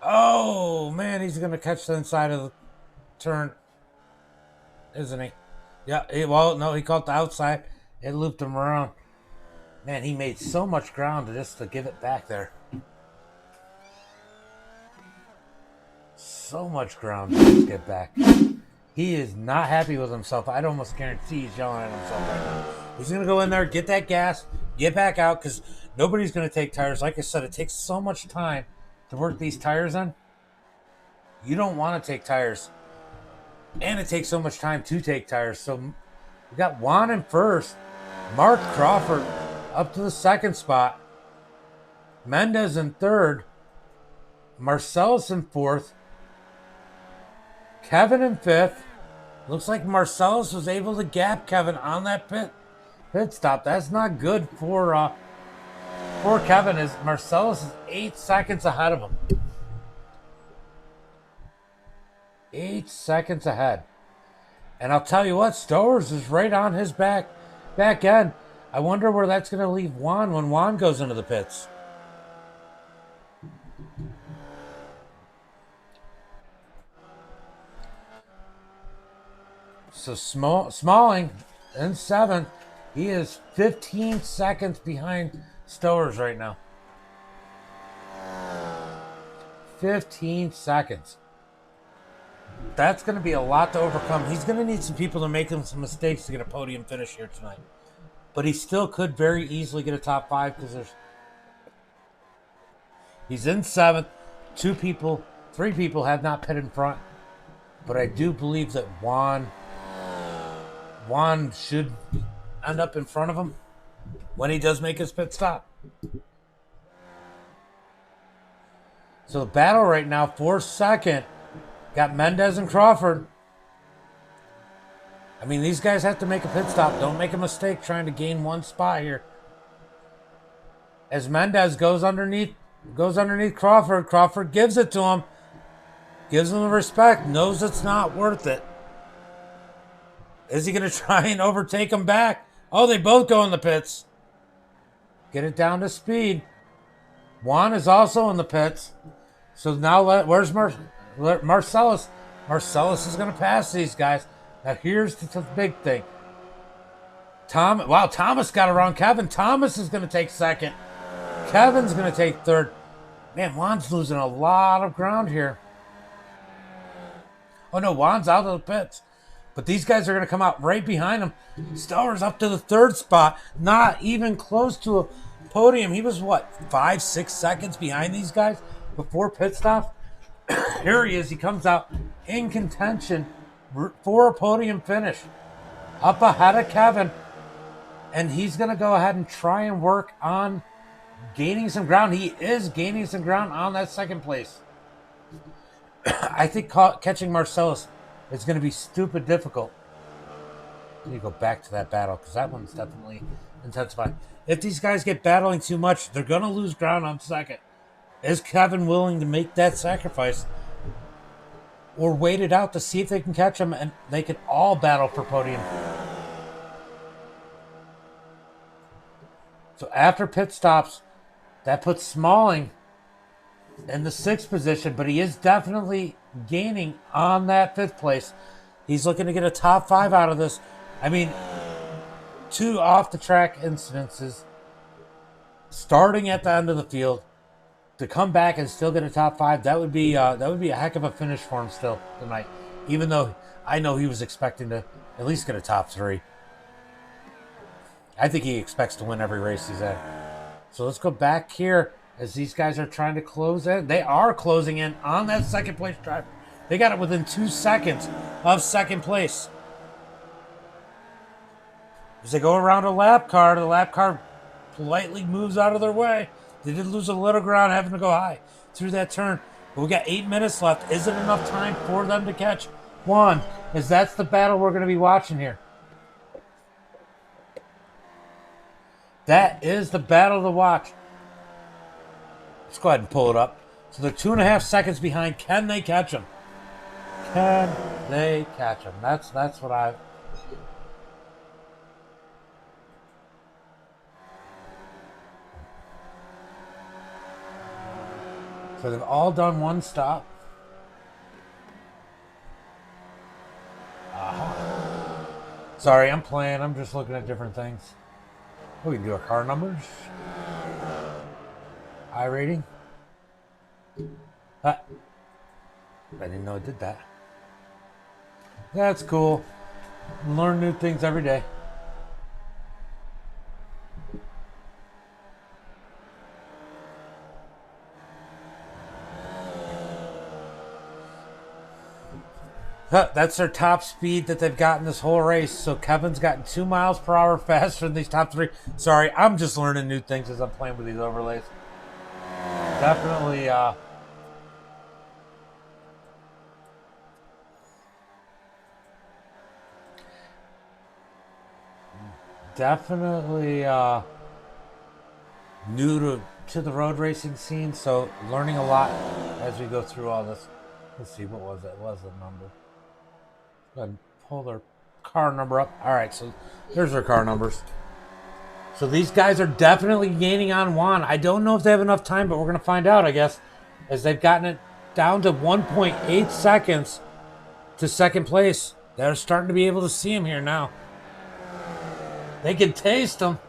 Oh, man, he's going to catch the inside of the turn. Isn't he? Yeah, well, no, he caught the outside. It looped him around. Man, he made so much ground just to give it back there. So much ground to just get back. He is not happy with himself. I'd almost guarantee he's yelling at himself right now. He's going to go in there, get that gas, get back out, because nobody's going to take tires. Like I said, it takes so much time to work these tires in. You don't want to take tires. And it takes so much time to take tires. So we got Juan in first. Mark Crawford up to the second spot. Mendez in third. Marcellus in fourth. Kevin in fifth. Looks like Marcellus was able to gap Kevin on that pit stop. That's not good for Kevin, as Marcellus is 8 seconds ahead of him. 8 seconds ahead. And I'll tell you what, Stowers is right on his back end. I wonder where that's going to leave Juan when Juan goes into the pits. So Smalling in 7th. He is 15 seconds behind Stowers right now. 15 seconds. That's going to be a lot to overcome. He's going to need some people to make him some mistakes to get a podium finish here tonight. But he still could very easily get a top 5 because there's He's in 7th. 3 people have not pit in front. But I do believe that Juan should end up in front of him when he does make his pit stop. So the battle right now for 2nd, got Mendez and Crawford. I mean, these guys have to make a pit stop. Don't make a mistake trying to gain 1 spot here. As Mendez goes underneath Crawford. Crawford gives it to him. Gives him the respect. Knows it's not worth it. Is he going to try and overtake him back? Oh, they both go in the pits. Get it down to speed. Juan is also in the pits. So now where's Marcellus? Marcellus is going to pass these guys. Now here's the big thing. Thomas got around Kevin. Thomas is going to take 2nd. Kevin's going to take 3rd. Man, Juan's losing a lot of ground here. Oh no, Juan's out of the pits. But these guys are going to come out right behind him. Steller's up to the 3rd spot. Not even close to a podium. He was, 5-6 seconds behind these guys before pit stop? Here he is. He comes out in contention for a podium finish. Up ahead of Kevin. And he's going to go ahead and try and work on gaining some ground. He is gaining some ground on that 2nd place. I think catching Marcellus is going to be stupid difficult. I need to go back to that battle because that one's definitely intensified. If these guys get battling too much, they're going to lose ground on 2nd. Is Kevin willing to make that sacrifice or wait it out to see if they can catch him and they can all battle for podium? So after pit stops, that puts Smalling in the 6th position, but he is definitely gaining on that 5th place. He's looking to get a top 5 out of this. I mean, 2 off-the-track incidences starting at the end of the field to come back and still get a top 5. That would be a heck of a finish for him still tonight. Even though I know he was expecting to at least get a top 3. I think he expects to win every race he's at. So let's go back here as these guys are trying to close in. They are closing in on that 2nd place driver. They got it within 2 seconds of 2nd place. As they go around a lap car, the lap car politely moves out of their way. They did lose a little ground having to go high through that turn. But we got 8 minutes left. Is it enough time for them to catch Juan? As that's the battle we're going to be watching here. That is the battle to watch. Let's go ahead and pull it up. So they're 2.5 seconds behind. Can they catch him? Can they catch him? That's what I... So they've all done 1 stop. Sorry, I'm playing. I'm just looking at different things. Oh, we can do our car numbers. I rating. I didn't know it did that. That's cool. Learn new things every day. That's their top speed that they've gotten this whole race. So Kevin's gotten 2 miles per hour faster than these top 3. Sorry, I'm just learning new things as I'm playing with these overlays. Definitely, new to the road racing scene. So learning a lot as we go through all this. Let's see, what was it? What was the number? Go ahead and pull their car number up. All right, so there's their car numbers. So these guys are definitely gaining on Juan. I don't know if they have enough time, but we're going to find out, I guess, as they've gotten it down to 1.8 seconds to 2nd place. They're starting to be able to see him here now. They can taste him.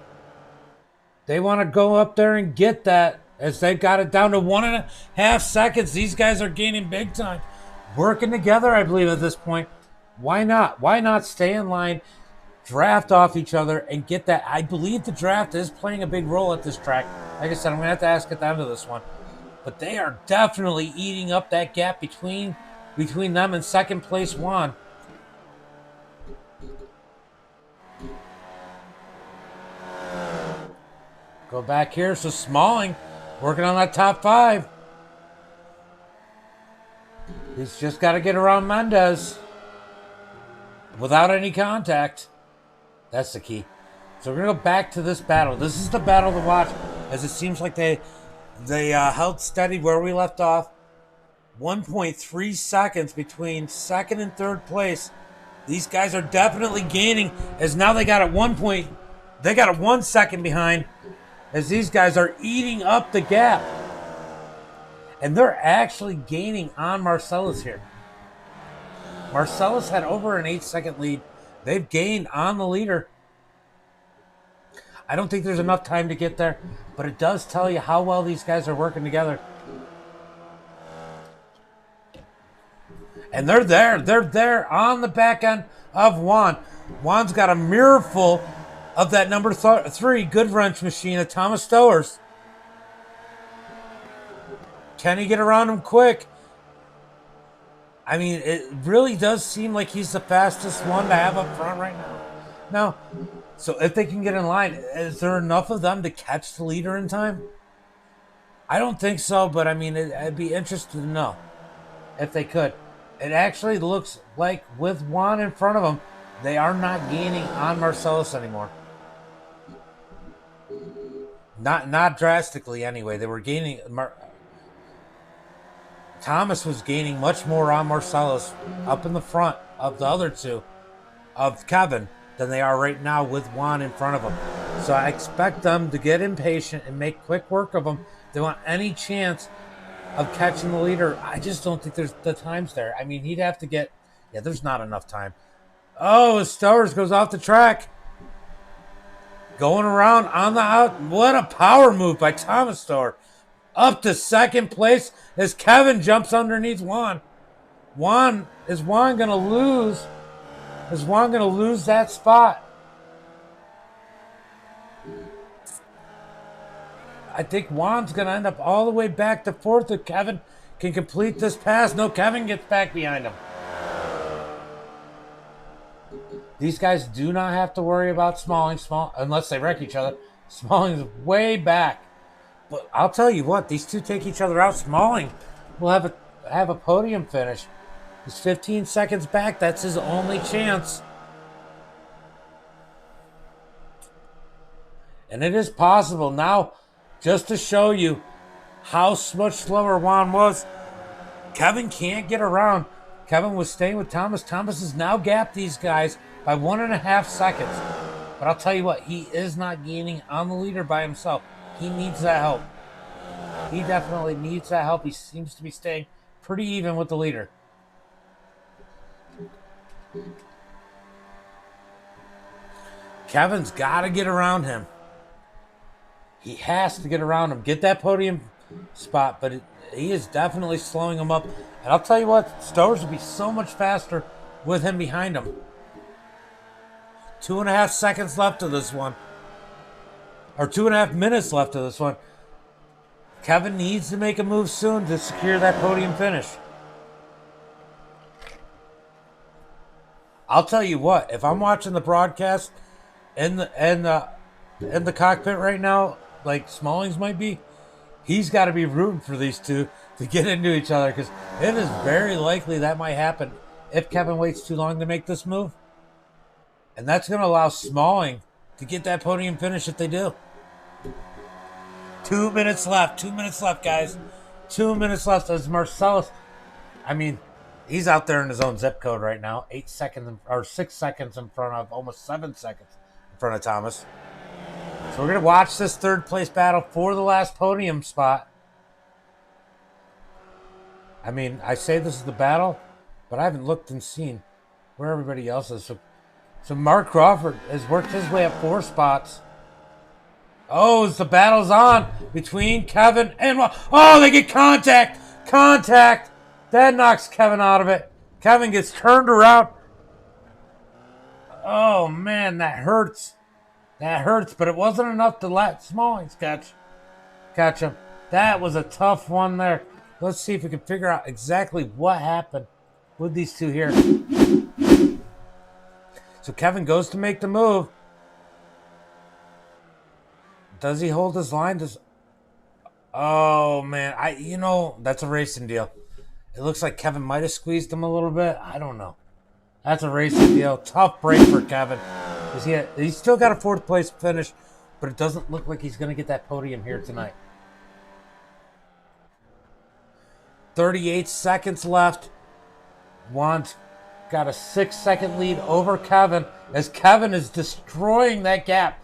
They want to go up there and get that as they've got it down to 1.5 seconds. These guys are gaining big time. Working together, I believe, at this point. Why not? Why not stay in line, draft off each other, and get that? I believe the draft is playing a big role at this track. Like I said, I'm going to have to ask at the end of this one. but they are definitely eating up that gap between them and second place Juan. Go back here. So Smalling working on that top 5. He's just got to get around Mendez without any contact. That's the key. So we're going to go back to this battle. This is the battle to watch, as it seems like they held steady where we left off. 1.3 seconds between second and third place. These guys are definitely gaining, as now they got it 1 second behind, as these guys are eating up the gap. And they're actually gaining on Marcellus here. Marcellus had over an 8-second lead. They've gained on the leader. I don't think there's enough time to get there, but it does tell you how well these guys are working together. And they're there. They're there on the back end of Juan. Juan's got a mirror full of that number 3 good wrench machine of Thomas Stowers. Can he get around him quick? I mean, it really does seem like he's the fastest one to have up front right now. So if they can get in line, is there enough of them to catch the leader in time? I don't think so, but I mean, I'd be interested to know if they could. It actually looks like with Juan in front of them, they are not gaining on Marcellus anymore. Not drastically anyway. They were gaining. Thomas was gaining much more on Marcellus up in the front of the other two of Kevin than they are right now with Juan in front of them. So I expect them to get impatient and make quick work of them. They want any chance of catching the leader. I just don't think there's the times there. I mean, he'd have to get... Yeah, there's not enough time. Oh, Stowers goes off the track. Going around on the out. What a power move by Thomas Stower. Up to second place as Kevin jumps underneath Juan. Is Juan going to lose? Is Juan going to lose that spot? I think Juan's going to end up all the way back to fourth if Kevin can complete this pass. No, Kevin gets back behind him. These guys do not have to worry about Smalling unless they wreck each other. Smalling's way back. But I'll tell you what, these two take each other out. Smalling will have a podium finish. He's 15 seconds back. That's his only chance. And it is possible. Now, just to show you how much slower Juan was, Kevin can't get around. Kevin was staying with Thomas. Thomas has now gapped these guys by 1.5 seconds. But I'll tell you what, he is not gaining on the leader by himself. He needs that help. He definitely needs that help. He seems to be staying pretty even with the leader. Kevin's got to get around him. He has to get around him. Get that podium spot, but he is definitely slowing him up. And I'll tell you what, Stowers will be so much faster with him behind him. 2.5 seconds left of this one. Or 2.5 minutes left of this one. Kevin needs to make a move soon to secure that podium finish. I'll tell you what, if I'm watching the broadcast in the cockpit right now, like Smallings might be, he's got to be rooting for these two to get into each other, because it is very likely that might happen if Kevin waits too long to make this move. And that's going to allow Smalling to get that podium finish if they do. 2 minutes left. 2 minutes left, guys. 2 minutes left as Marcellus. I mean, he's out there in his own zip code right now. 8 seconds or 6 seconds in front of, almost 7 seconds in front of Thomas. So we're going to watch this third place battle for the last podium spot. I mean, I say this is the battle, but I haven't looked and seen where everybody else is. So Mark Crawford has worked his way up 4 spots. Oh, as the battle's on between Kevin and... Oh, they get contact! Contact! That knocks Kevin out of it. Kevin gets turned around. Oh, man, that hurts. That hurts, but it wasn't enough to let Smallings catch him. That was a tough one there. Let's see if we can figure out exactly what happened with these two here. So Kevin goes to make the move. Does he hold his line? Oh, man. That's a racing deal. It looks like Kevin might have squeezed him a little bit. I don't know. That's a racing deal. Tough break for Kevin. He's still got a fourth place finish, but it doesn't look like he's going to get that podium here tonight. 38 seconds left. Juan's got a 6-second lead over Kevin as Kevin is destroying that gap.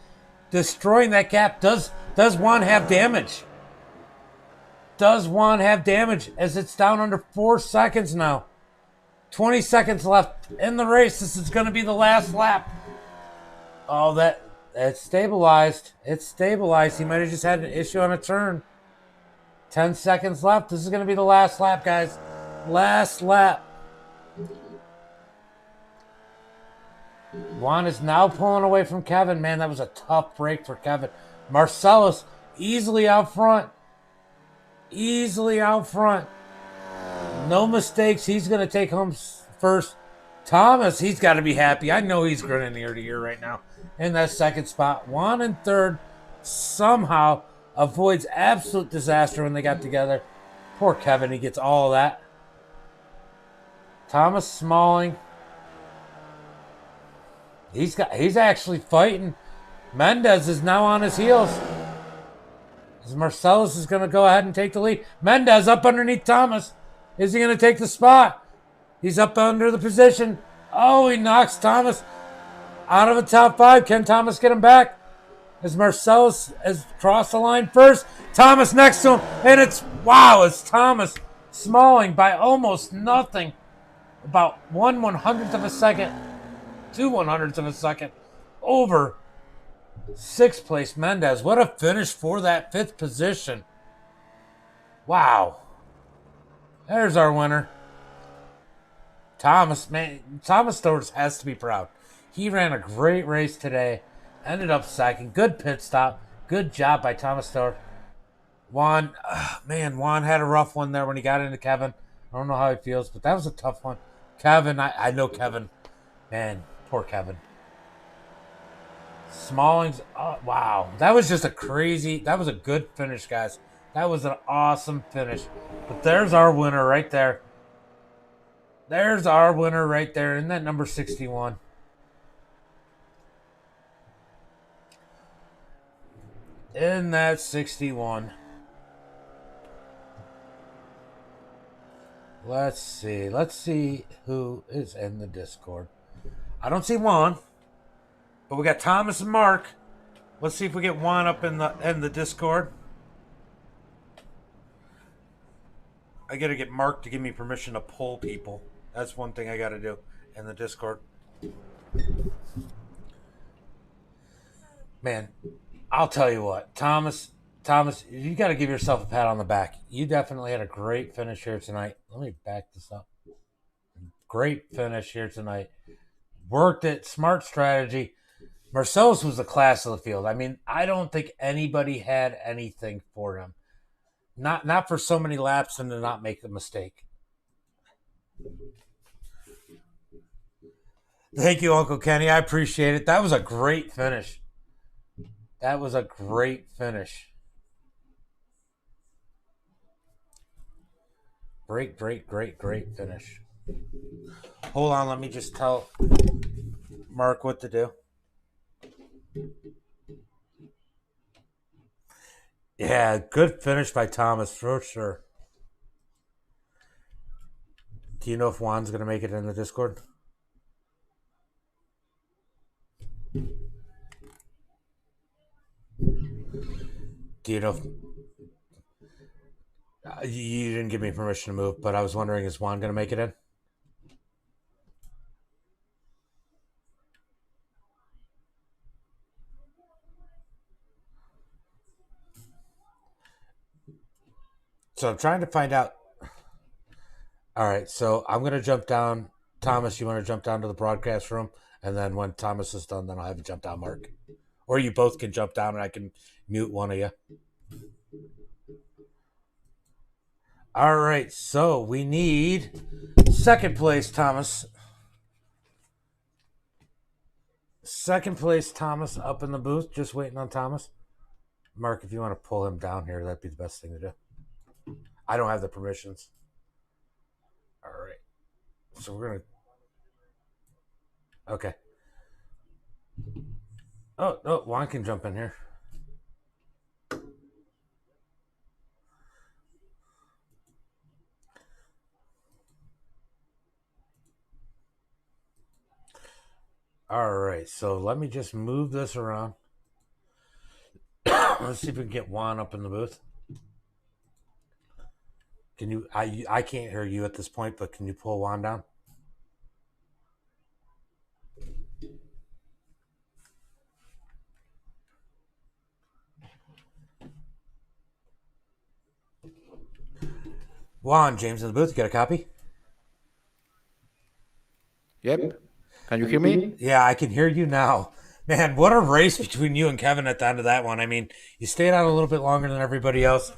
Does Juan have damage? Does Juan have damage as it's down under 4 seconds now? 20 seconds left in the race. This is going to be the last lap. Oh, it's stabilized. It's stabilized. He might have just had an issue on a turn. 10 seconds left. This is going to be the last lap, guys. Last lap. Juan is now pulling away from Kevin. Man, that was a tough break for Kevin. Marcellus easily out front. Easily out front. No mistakes. He's going to take home first. Thomas, he's got to be happy. I know he's grinning ear to ear right now in that second spot. Juan in third somehow avoids absolute disaster when they got together. Poor Kevin, he gets all of that. Thomas Smalling. He's actually fighting. Mendez is now on his heels. As Marcellus is going to go ahead and take the lead. Mendez up underneath Thomas. Is he going to take the spot? He's up under the position. Oh, he knocks Thomas out of the top 5. Can Thomas get him back? As Marcellus has crossed the line first. Thomas next to him. And it's Thomas Smalling by almost nothing. About 1/100th of a second. 2/100ths of a second. Over 6th place Mendez. What a finish for that 5th position. Wow. There's our winner. Thomas Stowers has to be proud. He ran a great race today. Ended up second. Good pit stop. Good job by Thomas Stowers. Juan had a rough one there when he got into Kevin. I don't know how he feels, but that was a tough one. Kevin, I know Kevin. Man, poor Kevin. Smalling's, wow. That was a good finish, guys. That was an awesome finish. But there's our winner right there. There's our winner right there in that number 61. In that 61. Let's see who is in the Discord. I don't see Juan, but we got Thomas and Mark. Let's see if we get Juan up in the Discord. I gotta get Mark to give me permission to poll people. That's one thing I gotta do in the Discord. Man, I'll tell you what, Thomas, you got to give yourself a pat on the back. You definitely had a great finish here tonight. Let me back this up. Great finish here tonight. Worked it. Smart strategy. Marcellus was the class of the field. I mean, I don't think anybody had anything for him. Not for so many laps and to not make a mistake. Thank you, Uncle Kenny. I appreciate it. That was a great finish. That was a great finish. Great finish. Hold on, let me just tell Mark what to do. Yeah, good finish by Thomas for sure. Do you know if Juan's going to make it in the Discord? Do you know if... you didn't give me permission to move, but I was wondering, is Juan going to make it in? So I'm trying to find out. All right, so I'm going to jump down. Thomas, you want to jump down to the broadcast room? And then when Thomas is done, then I'll have you jump down, Mark. Or you both can jump down and I can mute one of you. All right, so we need second place, Thomas. Second place, Thomas, up in the booth, just waiting on Thomas. Mark, if you want to pull him down here, that'd be the best thing to do. I don't have the permissions. All right. So we're going to. Okay. Oh, no, Juan can jump in here. All right. So let me just move this around. Let's see if we can get Juan up in the booth. Can you? I can't hear you at this point, but can you pull Juan down? Juan, James in the booth. You got a copy? Yep. Can you hear me? Yeah, I can hear you now. Man, what a race between you and Kevin at the end of that one. I mean, you stayed out a little bit longer than everybody else,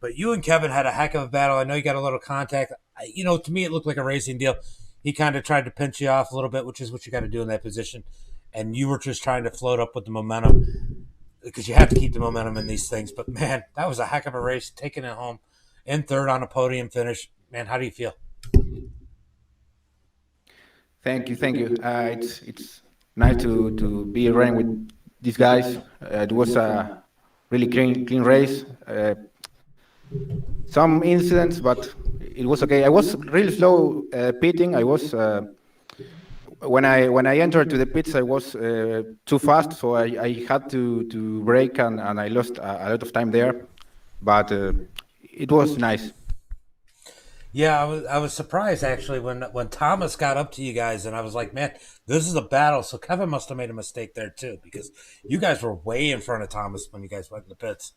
but you and Kevin had a heck of a battle. I know you got a little contact. To me, it looked like a racing deal. He kind of tried to pinch you off a little bit, which is what you got to do in that position. And you were just trying to float up with the momentum because you have to keep the momentum in these things. But man, that was a heck of a race, taking it home in third on a podium finish. Man, how do you feel? Thank you, thank you. It's nice to be running with these guys. It was a really clean race. Some incidents, but it was okay. I was really slow pitting. I was when I entered to the pits, I was too fast, so I had to brake, and I lost a lot of time there. But it was nice. Yeah, I was surprised actually when Thomas got up to you guys, and I was like, man, this is a battle. So Kevin must have made a mistake there too, because you guys were way in front of Thomas when you guys went in the pits.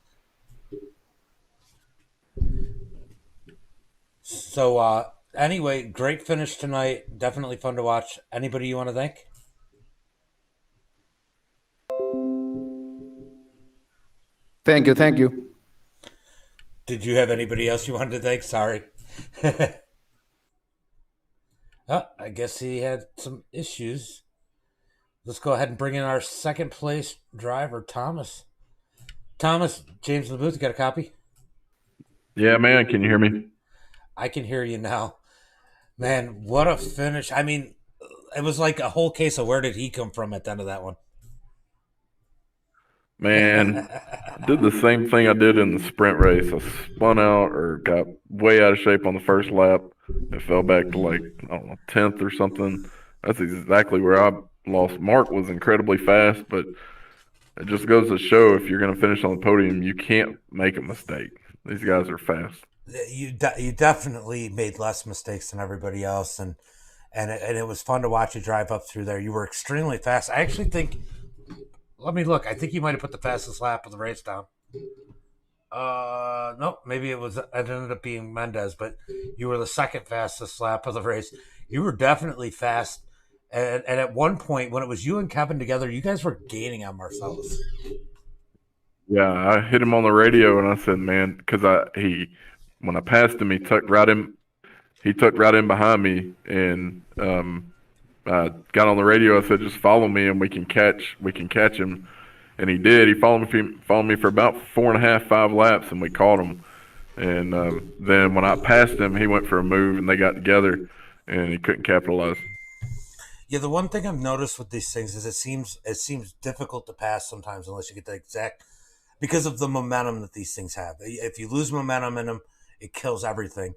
So anyway, great finish tonight. Definitely fun to watch. Anybody you want to thank? Thank you, thank you. Did you have anybody else you wanted to thank? Sorry. I guess he had some issues. Let's go ahead and bring in our second place driver, Thomas. Thomas, James in the booth, you got a copy? Yeah, man, can you hear me? I can hear you now. Man, what a finish. I mean, it was like a whole case of where did he come from at the end of that one. Man, I did the same thing I did in the sprint race. I spun out or got way out of shape on the first lap. It fell back to like, I don't know, 10th or something. That's exactly where I lost. Mark was incredibly fast, but it just goes to show if you're going to finish on the podium, you can't make a mistake. These guys are fast. You definitely made less mistakes than everybody else, and it was fun to watch you drive up through there. You were extremely fast. I actually think. Let me look. I think you might have put the fastest lap of the race down. Nope. Maybe it ended up being Mendez, but you were the second fastest lap of the race. You were definitely fast. And at one point, when it was you and Kevin together, you guys were gaining on Marcellus. Yeah, I hit him on the radio and I said, man, because when I passed him, he tucked right in behind me, and I got on the radio. I said, just follow me and we can catch him. And he did. He followed me for about 4.5, 5 laps, and we caught him. And then when I passed him, he went for a move, and they got together, and he couldn't capitalize. Yeah, the one thing I've noticed with these things is it seems difficult to pass sometimes unless you get the exact, because of the momentum that these things have. If you lose momentum in them, it kills everything.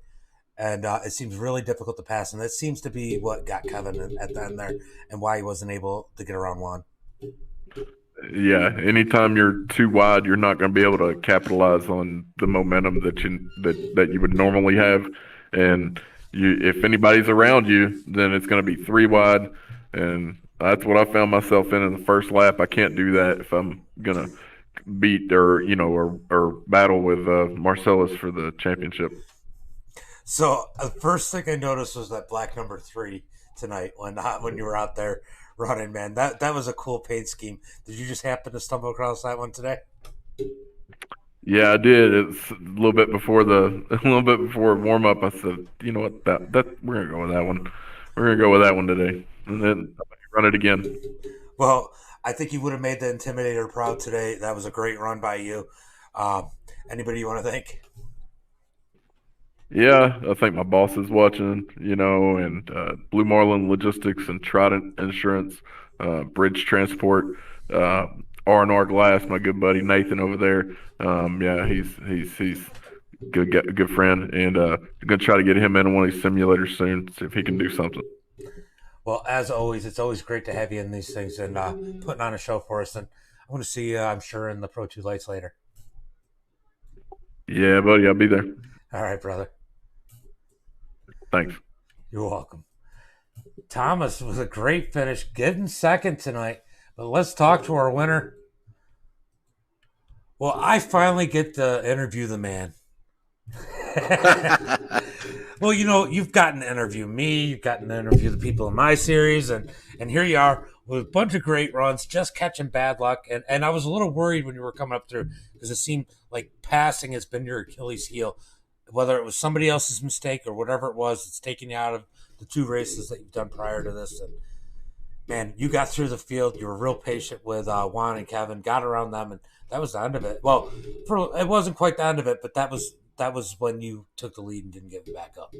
And it seems really difficult to pass, and that seems to be what got Kevin at the end there, and why he wasn't able to get around one. Yeah, anytime you're too wide, you're not going to be able to capitalize on the momentum that you would normally have. And if anybody's around you, then it's going to be 3 wide, and that's what I found myself in the first lap. I can't do that if I'm going to beat or battle with Marcellus for the championship. So the first thing I noticed was that black number 3 tonight when you were out there running, man. That was a cool paint scheme. Did you just happen to stumble across that one today? Yeah, I did. It's a little bit before warm up. I said, you know what, that we're gonna go with that one. We're gonna go with that one today, and then run it again. Well, I think you would have made the Intimidator proud today. That was a great run by you. Um, Anybody you want to thank? Yeah, I think my boss is watching, and Blue Marlin Logistics and Trident Insurance, Bridge Transport, uh, R&R Glass, my good buddy Nathan over there. Yeah, he's good friend, and I'm gonna try to get him in one of these simulators soon, see if he can do something. Well, as always, it's always great to have you in these things and putting on a show for us. And I want to see you, I'm sure, in the Pro 2 Lights later. Yeah, buddy, I'll be there. All right, brother. Thanks. You're welcome. Thomas was a great finish, getting second tonight. But let's talk to our winner. Well, I finally get to interview the man. Well, you've gotten to interview me, you've gotten to interview the people in my series, and here you are with a bunch of great runs, just catching bad luck. And I was a little worried when you were coming up through because it seemed like passing has been your Achilles heel. Whether it was somebody else's mistake or whatever it was, it's taking you out of the 2 races that you've done prior to this. And man, you got through the field. You were real patient with Juan and Kevin, got around them, and that was the end of it. Well, it wasn't quite the end of it, but that was when you took the lead and didn't give it back up.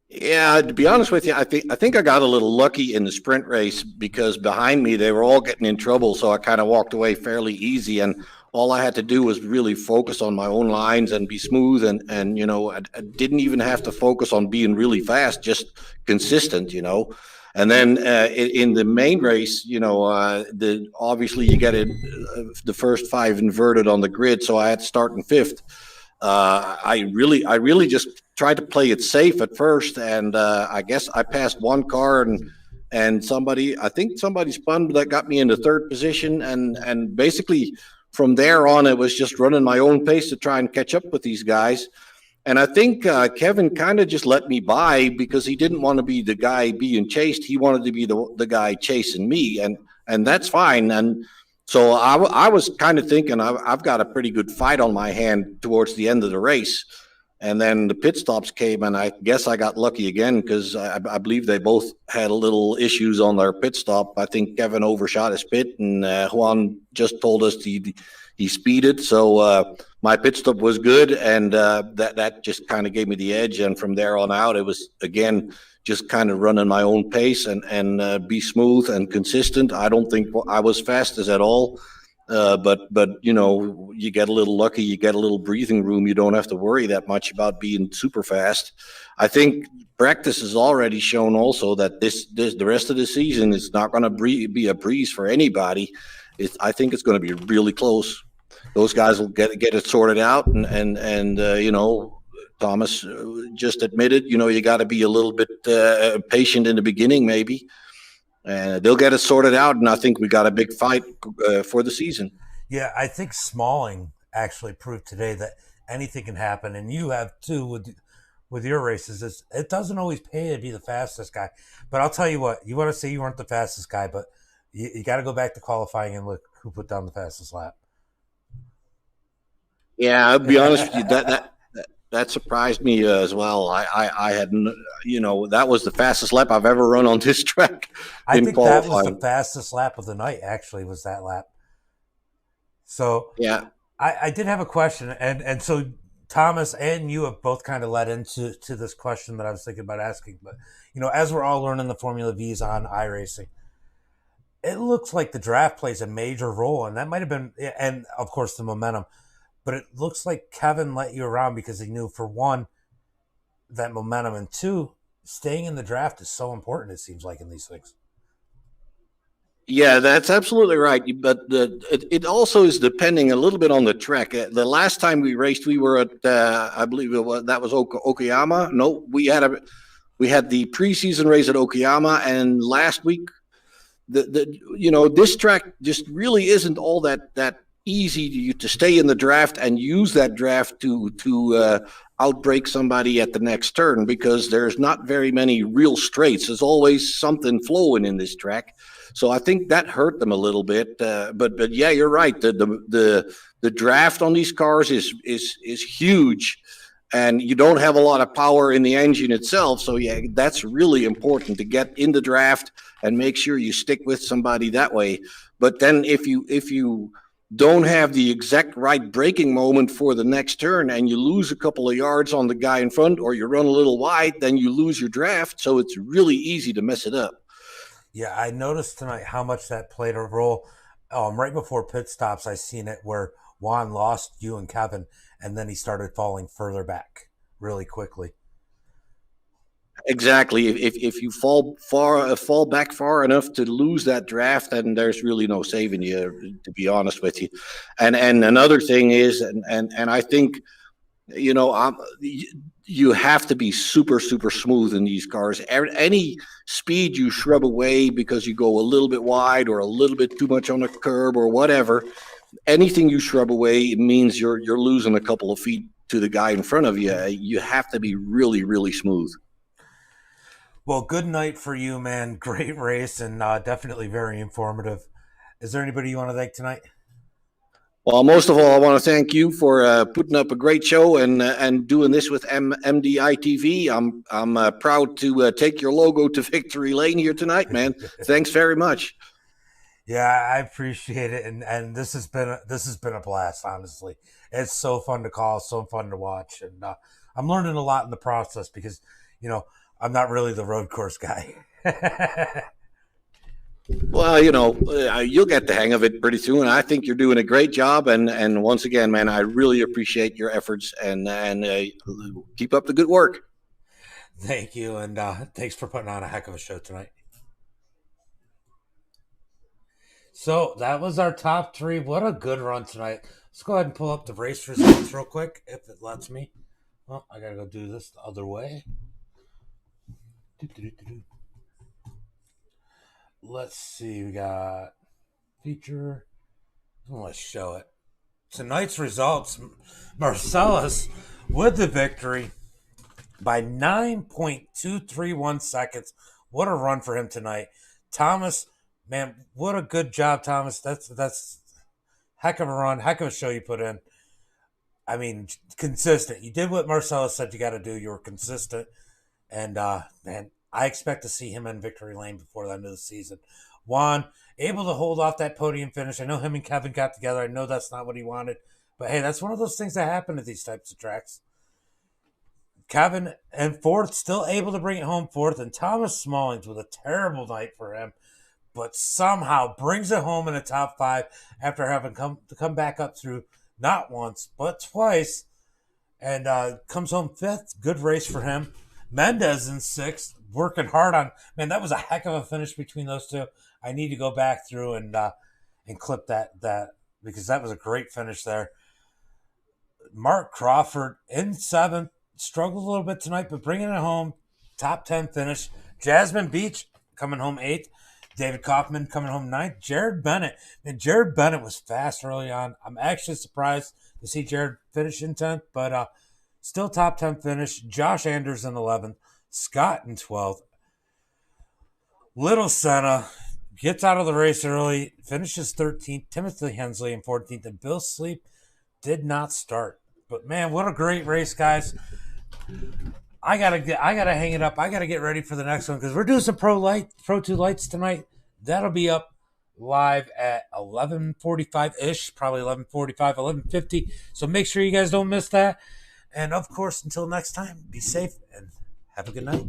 Yeah, to be honest with you, I think I got a little lucky in the sprint race because behind me they were all getting in trouble, so I kind of walked away fairly easy, and all I had to do was really focus on my own lines and be smooth, and I didn't even have to focus on being really fast, just consistent, And then in the main race, obviously you get the first 5 inverted on the grid, so I had to start in 5th. I really just tried to play it safe at first, and I guess I passed one car and somebody spun that got me into 3rd position, and basically from there on it was just running my own pace to try and catch up with these guys. And I think Kevin kind of just let me by because he didn't want to be the guy being chased. He wanted to be the guy chasing me, and that's fine. And so I was kind of thinking I've got a pretty good fight on my hand towards the end of the race. And then the pit stops came, and I guess I got lucky again because I believe they both had a little issues on their pit stop. I think Kevin overshot his pit, and Juan just told us he speeded. So my pit stop was good, and that just kind of gave me the edge. And from there on out, it was, again, just kind of running my own pace and be smooth and consistent. I don't think I was fastest at all. But you get a little lucky, you get a little breathing room. You don't have to worry that much about being super fast. I think practice has already shown also that the rest of the season is not going to be a breeze for anybody. I think it's going to be really close. Those guys will get it sorted out, and Thomas just admitted, you got to be a little bit patient in the beginning, maybe. They'll get it sorted out, and I think we got a big fight for the season. Yeah, I think Smalling actually proved today that anything can happen, and you have too with your races. It doesn't always pay to be the fastest guy, but I'll tell you what. You want to say you weren't the fastest guy, but you got to go back to qualifying and look who put down the fastest lap. Yeah, I'll be honest with you. That surprised me as well. I had, that was the fastest lap I've ever run on this track. I think that was the fastest lap of the night, actually, was that lap. So yeah, I did have a question. And so Thomas and you have both kind of led into this question that I was thinking about asking. But, as we're all learning the Formula V's on iRacing, it looks like the draft plays a major role. And that might have been, and of course the momentum. But it looks like Kevin let you around because he knew, for one, that momentum, and two, staying in the draft is so important, it seems like, in these things. Yeah, that's absolutely right. But it also is depending a little bit on the track. The last time we raced, we were at, I believe that was Okayama. No, we had the preseason race at Okayama, and last week, this track just really isn't all that easy to stay in the draft and use that draft to outbreak somebody at the next turn, because there's not very many real straights. There's always something flowing in this track. So I think that hurt them a little bit. But yeah, you're right. The draft on these cars is huge, and you don't have a lot of power in the engine itself. So yeah, that's really important to get in the draft and make sure you stick with somebody that way. But then if you don't have the exact right braking moment for the next turn and you lose a couple of yards on the guy in front, or you run a little wide, then you lose your draft. So it's really easy to mess it up. Yeah, I noticed tonight how much that played a role. Right before pit stops, I seen it where Juan lost you and Kevin, and then he started falling further back really quickly. Exactly. If you fall back far enough to lose that draft, then there's really no saving you, to be honest with you. And another thing is, and I think, you have to be super smooth in these cars. Any speed you shrub away because you go a little bit wide or a little bit too much on a curb or whatever, anything you shrub away means you're losing a couple of feet to the guy in front of you. You have to be really smooth. Well, good night for you, man. Great race, and definitely very informative. Is there anybody you want to thank tonight? Well, most of all, I want to thank you for putting up a great show and doing this with MDI TV. I'm proud to take your logo to Victory Lane here tonight, man. Thanks very much. Yeah, I appreciate it, and this has been a blast. Honestly, it's so fun to call, so fun to watch, and I'm learning a lot in the process because I'm not really the road course guy. Well, you'll get the hang of it pretty soon. I think you're doing a great job, and once again, man, I really appreciate your efforts and keep up the good work. Thank you, and thanks for putting on a heck of a show tonight. So that was our top 3. What a good run tonight. Let's go ahead and pull up the race results real quick, if it lets me. Well, I gotta go do this the other way. Let's see, we got feature. Let's show it. Tonight's results, Marcellus with the victory by 9.231 seconds. What a run for him tonight. Thomas, man, what a good job, Thomas. That's heck of a run, heck of a show you put in. I mean, consistent. You did what Marcellus said you got to do. You were consistent. And, man, I expect to see him in victory lane before the end of the season. Juan, able to hold off that podium finish. I know him and Kevin got together. I know that's not what he wanted. But, hey, that's one of those things that happen at these types of tracks. Kevin and fourth, still able to bring it home fourth. And Thomas Smallings with a terrible night for him, but somehow brings it home in the top 5 after having come back up through not once, but twice. And comes home 5th. Good race for him. Mendez in 6th, working hard on. Man, that was a heck of a finish between those two. I need to go back through and clip that because that was a great finish there. Mark Crawford in 7th, struggled a little bit tonight, but bringing it home. Top 10 finish. Jasmine Beach coming home 8th. David Kaufman coming home 9th. Jared Bennett. And Jared Bennett was fast early on. I'm actually surprised to see Jared finish in 10th, but still top 10 finish. Josh Anders in 11th. Scott in 12th. Little Senna gets out of the race early, finishes 13th. Timothy Hensley in 14th. And Bill Sleep did not start. But, man, what a great race, guys. I gotta hang it up. I gotta get ready for the next one because we're doing some Pro 2 lights tonight. That'll be up live at 11:45-ish, probably 11:45, 11:50. So make sure you guys don't miss that. And of course, until next time, be safe and have a good night.